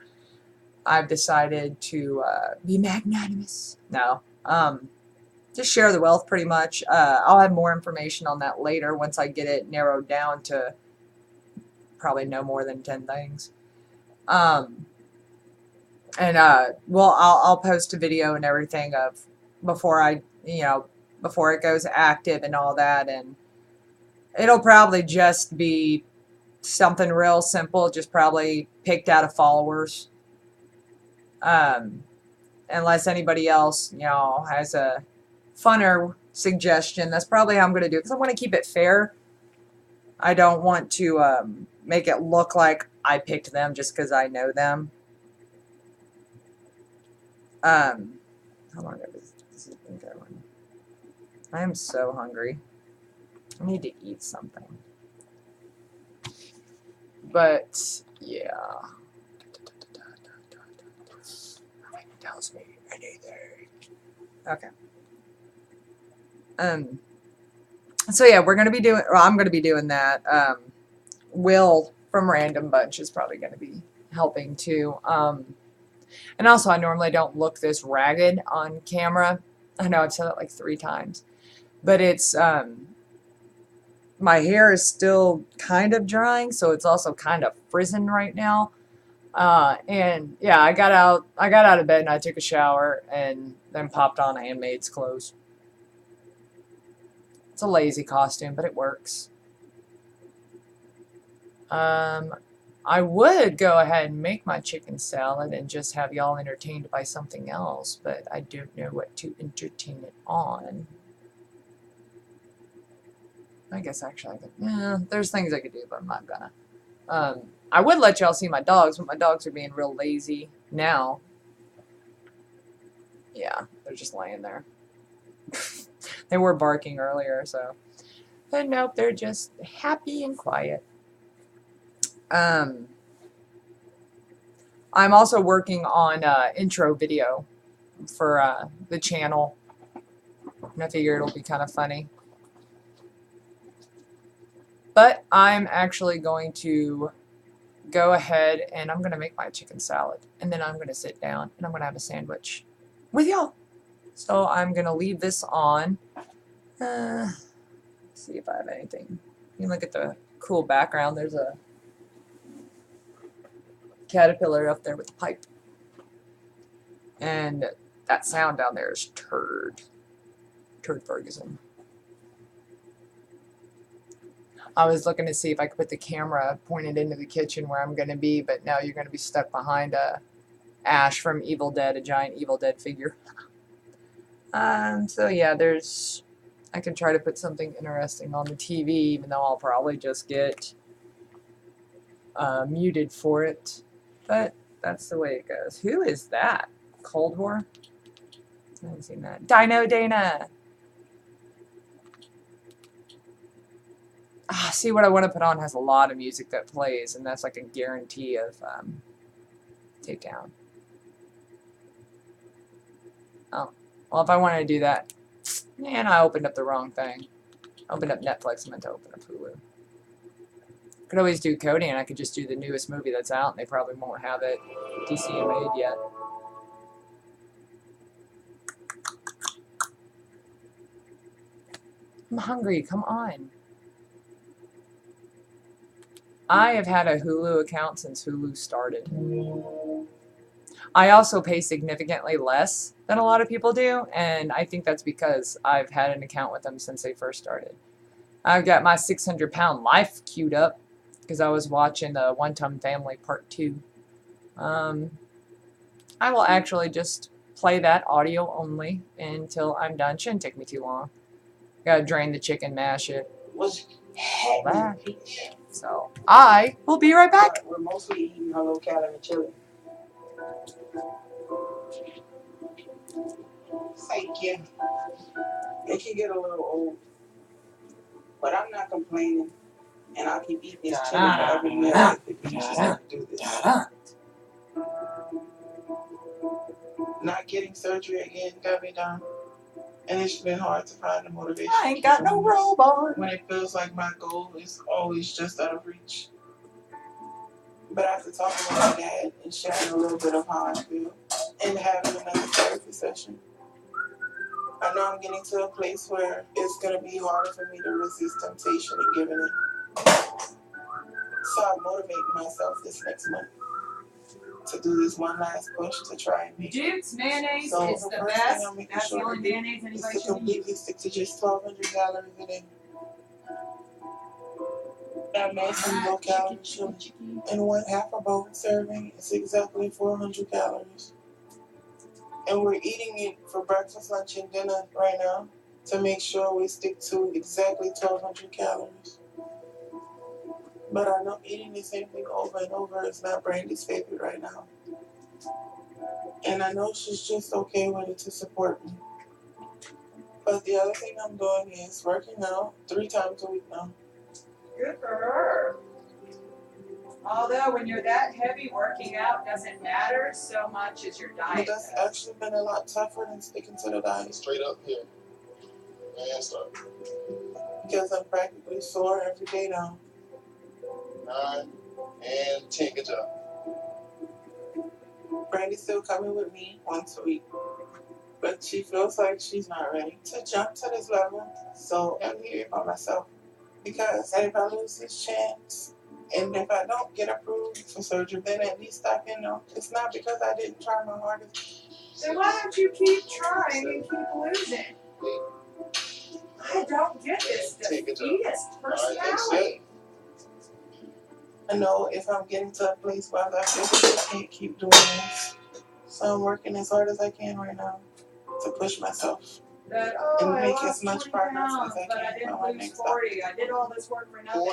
I've decided to be magnanimous. No, just share the wealth pretty much. I'll have more information on that later once I get it narrowed down to probably no more than 10 things. And well, I'll post a video and everything of before it goes active and all that, and it'll probably just be something real simple, just probably picked out of followers. Unless anybody else, you know, has a funner suggestion, that's probably how I'm going to do it, because I want to keep it fair. I don't want to make it look like I picked them just because I know them. How long has this been going? I am so hungry. I need to eat something. But yeah. Nothing tells me anything. Okay. So yeah, we're gonna be doing. Well, I'm gonna be doing that. Will from Random Bunch is probably gonna be helping too. And also, I normally don't look this ragged on camera. I know I've said it like 3 times. But it's, my hair is still kind of drying, so it's also kind of frizzing right now. And yeah, I got out of bed and I took a shower and then popped on Handmaid's clothes. It's a lazy costume, but it works. I would go ahead and make my chicken salad and just have y'all entertained by something else, but I don't know what to entertain it on. I guess actually I could, yeah, there's things I could do, but I'm not gonna. I would let y'all see my dogs, but my dogs are being real lazy now. Yeah, they're just laying there. They were barking earlier, so. But nope, they're just happy and quiet. I'm also working on intro video for the channel, and I figure it'll be kind of funny. But I'm actually going to go ahead and I'm going to make my chicken salad, and then I'm going to sit down and I'm going to have a sandwich with y'all. So I'm going to leave this on. See if I have anything. You can look at the cool background. There's a caterpillar up there with the pipe. And that sound down there is Turd Ferguson. I was looking to see if I could put the camera pointed into the kitchen where I'm going to be, but now you're going to be stuck behind Ash from Evil Dead, a giant Evil Dead figure. So yeah, I can try to put something interesting on the TV, even though I'll probably just get muted for it. But that's the way it goes. Who is that? Cold War? I haven't seen that. Dino Dana! See, what I want to put on has a lot of music that plays, and that's like a guarantee of takedown. Oh, well, if I wanted to do that, man, I opened up the wrong thing. I opened up Netflix, I meant to open up Hulu. Could always do Cody, and I could just do the newest movie that's out, and they probably won't have it DCMA'd yet. I'm hungry, come on. I have had a Hulu account since Hulu started. I also pay significantly less than a lot of people do, and I think that's because I've had an account with them since they first started. I've got my 600-pound life queued up because I was watching the One Ton Family Part 2. I will actually just play that audio only until I'm done. Shouldn't take me too long. Gotta drain the chicken, mash it, all that. So I will be right back. We're mostly eating our low-calorie chili. Thank you. It can get a little old, but I'm not complaining, and I'll keep eating this chili for every meal if it teaches me to do this. Not getting surgery again got me down, and it's been hard to find the motivation. I ain't got no robot. When it feels like my goal is always just out of reach. But after talking with my dad and sharing a little bit of how I feel, and having another therapy session, I know I'm getting to a place where it's going to be harder for me to resist temptation and giving in. So I'm motivating myself this next month to do this one last push to try and make it. Duke's mayonnaise So is the best. That's the only mayonnaise anybody should completely use. stick to just 1,200 calories a day. That makes some low calorie chili. And 1/2 a bowl serving is exactly 400 calories. And we're eating it for breakfast, lunch, and dinner right now to make sure we stick to exactly 1,200 calories. But I know eating the same thing over and over is not Brandy's favorite right now. And I know she's just okay with it to support me. But the other thing I'm doing is working out 3 times a week now. Good for her. Although when you're that heavy, working out doesn't matter so much as your diet. But that's actually been a lot tougher than sticking to the diet. Straight up here. And start. Because I'm practically sore every day now. 9 and 10. Good job. Brandy's still coming with me once a week. But she feels like she's not ready to jump to this level. So I'm here by myself. Because if I lose this chance, and if I don't get approved for surgery, then at least I can know it's not because I didn't try my hardest. Then why don't you keep trying and keep losing? I don't get this defeatist personality. I know if I'm getting to a place where I just can't keep doing this. So I'm working as hard as I can right now to push myself. That, And I make lost as much 20 progress pounds, as I but I can didn't on my lose next 40. I did all this work for nothing.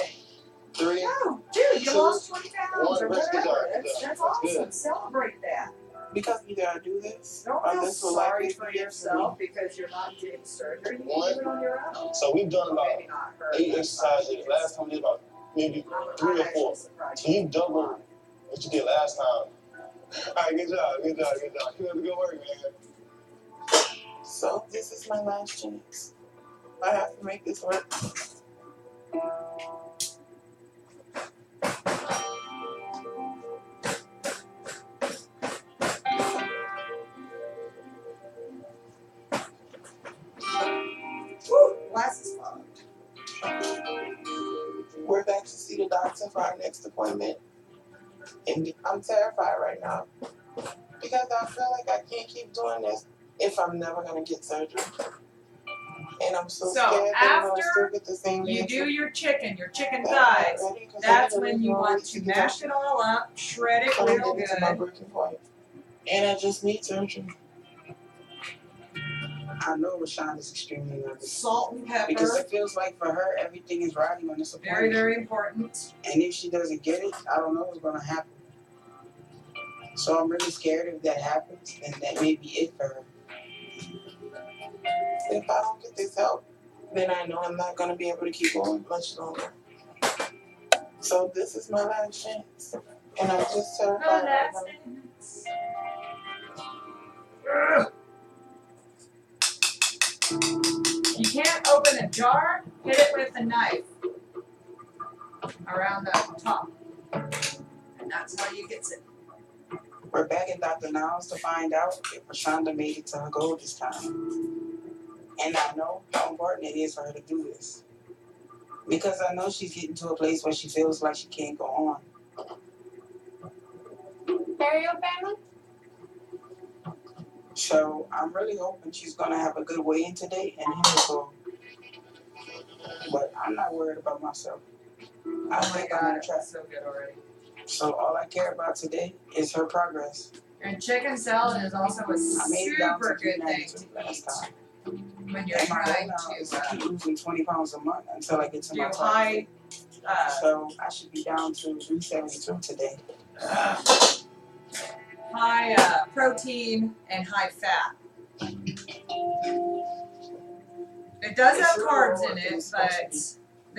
3. No, dude, you Two, lost 20 pounds one. or Let's get whatever. done. That's That's awesome. good. Celebrate that. Because either I do this Don't or feel this will sorry likely for be it yourself because you're not getting surgery. You One. can do it on your own. So we've done about Maybe not her. 8 exercises. Last time we did about maybe 3 or 4. So you doubled what you did last time. All right, good job. You have a good work, man. So this is my last chance. I have to make this work. Woo, glasses fogged. We're back to see the doctor for our next appointment. And I'm terrified right now. Because I feel like I can't keep doing this if I'm never going to get surgery. And I'm so scared that I'm going to still get the same You answer. do your chicken That I'm thighs. not ready, 'cause I That's need when lose you more want weight to get mash it all up, shred it I'm real getting to my good. breaking point. And I just need surgery. I know Rashawn is extremely nervous Salt and because pepper. it feels like for her everything is riding on this Very, appointment. very important. And if she doesn't get it, I don't know what's gonna happen. So I'm really scared if that happens, then that may be it for her. If I don't get this help, then I know I'm not going to be able to keep going much longer. So this is my last chance. And I'm just terrified right now. You can't open a jar, hit it with a knife around the top. And that's how you get it. We're back at Dr. Niles to find out if Rashonda made it to her goal this time. And I know how important it is for her to do this. Because I know she's getting to a place where she feels like she can't go on. Are you family? So I'm really hoping she's gonna have a good weigh-in today and hit her goal. But I'm not worried about myself. I Oh my think I'm god, on it's track. so good already. So all I care about today is her progress. And chicken salad is also a I made it down super to good thing 292 to last eat time. when you're And my goal trying now is to to keep losing 20 pounds a month until I get to do my high, target. So I should be down to 372 today. high protein and high fat. It does It's have really carbs lower in than it, it's supposed to but be.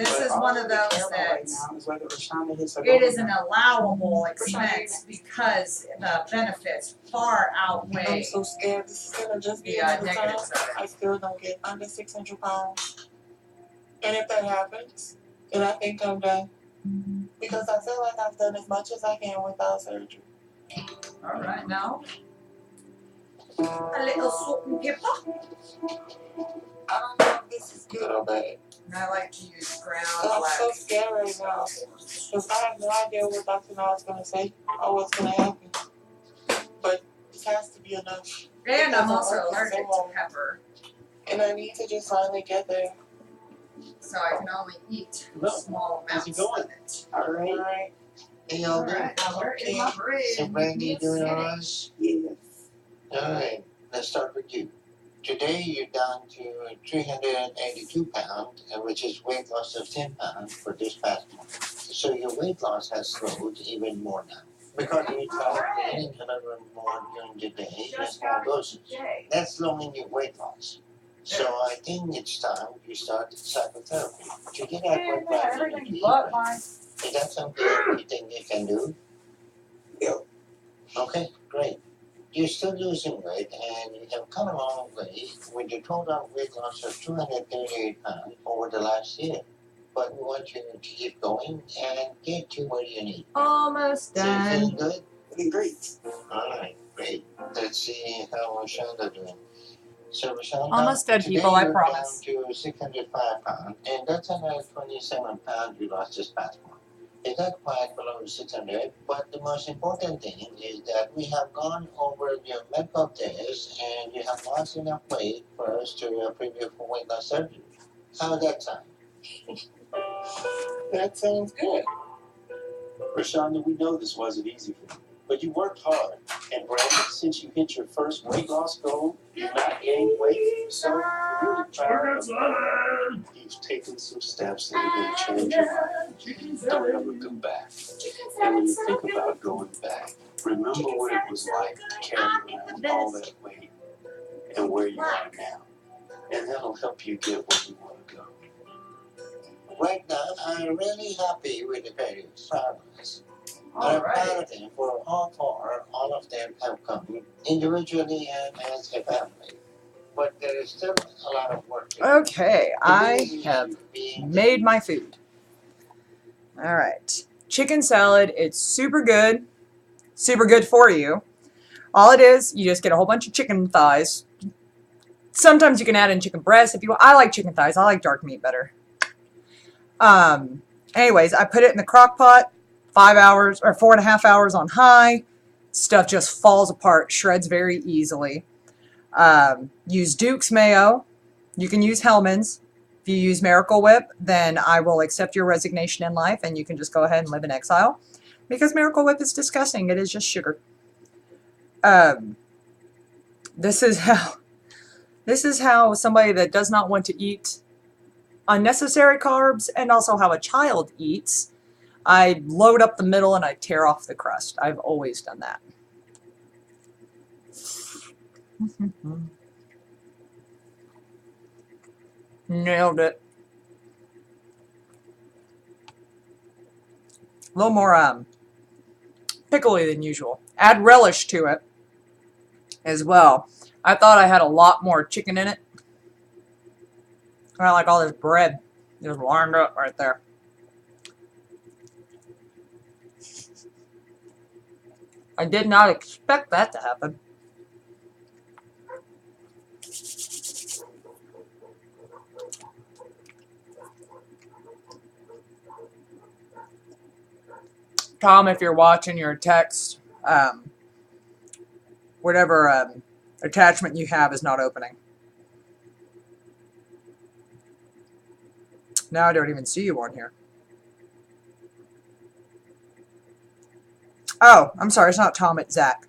this But is all one I of really those care about that right now is whether Rashonda hits her it goal is or an not. allowable expense because the benefits far I'm outweigh so scared this is going to just be the another time negatives of it. I still don't get under 600 pounds. And if that happens, then I think I'm done. Because I feel like I've done as much as I can without surgery. All right, now a little salt and pepper. I don't know if this is good or bad. And I like to use ground I'm so black. scared right now. Because I have no idea what Dr. Niles is going to say or what's going to happen. But this has to be enough. And I'm Because also I'm allergic to so pepper, And I need to just finally get there. so I can only eat small How's it amounts going? of it. All right. Alright. Hey, All y'all doing? right, now where is my bread? So Brandy, you doing all right? Yes. All right, let's start with you. Today you're down to 382 pounds, which is weight loss of 10 pounds for this past month. So your weight loss has slowed even more now. Because you started eating a little more during the day, in small doses. Yay. That's slowing your weight loss. So I think it's time you start psychotherapy to get out what drives you to Everything eat but right. my. Is that something you think you can do? Yeah. Okay, great. You're still losing weight and you have come a long way with your total weight loss of 238 pounds over the last year. But we want you to keep going and get to where you need. Almost Do you feel done. good? Feeling great. All right, great. let's see how Shonda doing. So Shonda, Almost dead, today people, I you're promise. down to 605 pounds, and that's another 27 pounds you lost this past month. It's not quite below 600, but the most important thing is that we have gone over your medical test, and you have lost enough weight for us to approve you for weight loss surgery. How does that sound? That sounds good. Rashonda, we know this wasn't easy for you, but you worked hard. And Brandon, since you hit your first weight loss goal, you've not gained weight. So we're really proud of you. You've taken some steps that are going to change your life. Don't ever go back. And when you think about going back, remember what it was like to carry around all that weight and where you are now. And that'll help you get where you want to go. Right now, I'm really happy with the various progress. I'm proud of them for how far all of them have come, individually and as a family. But there is still a lot of work to do. Okay, I have made my food. All right. Chicken salad. It's super good for you. All it is, you just get a whole bunch of chicken thighs. Sometimes you can add in chicken breast if you want. I like chicken thighs. I like dark meat better. Anyways, I put it in the crock pot, 5 hours or 4.5 hours on high. Stuff just falls apart, shreds very easily. Use Duke's mayo. You can use Hellmann's. If you use Miracle Whip, then I will accept your resignation in life and you can just go ahead and live in exile. Because Miracle Whip is disgusting. It is just sugar. This is how somebody that does not want to eat unnecessary carbs, and also how a child eats. I load up the middle and I tear off the crust. I've always done that. Nailed it. A little more pickly than usual. Add relish to it as well. I thought I had a lot more chicken in it. I like all this bread just lined up right there. I did not expect that to happen. Tom, if you're watching your text, whatever attachment you have is not opening. Now I don't even see you on here. Oh, I'm sorry. It's not Tom. It's Zach.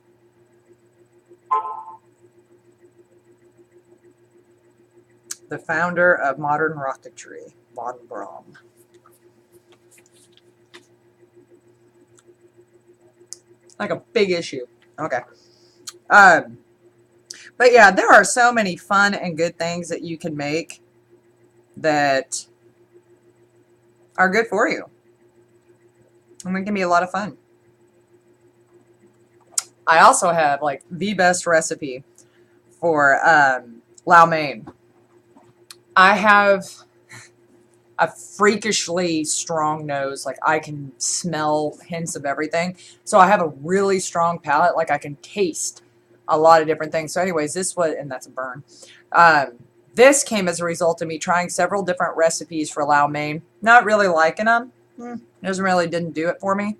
The founder of modern rocketry, von Braun. Like a big issue. Okay. But yeah, there are so many fun and good things that you can make that are good for you. And it can be a lot of fun. I also have like the best recipe for Lau Mein. I have a freakishly strong nose. Like I can smell hints of everything. So I have a really strong palate. Like I can taste a lot of different things. So anyways, this was, and that's a burn. This came as a result of me trying several different recipes for Lau Mein. Not really liking them. Didn't do it for me.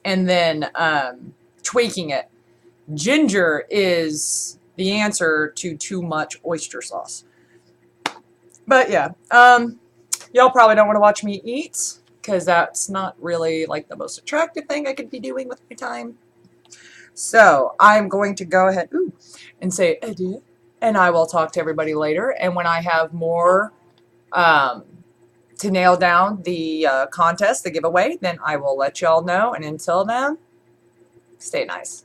And then tweaking it. Ginger is the answer to too much oyster sauce. But yeah, y'all probably don't want to watch me eat because that's not really like the most attractive thing I could be doing with my time. So I'm going to go ahead and say adieu, and I will talk to everybody later. And when I have more to nail down the contest, the giveaway, then I will let y'all know. And until then, stay nice.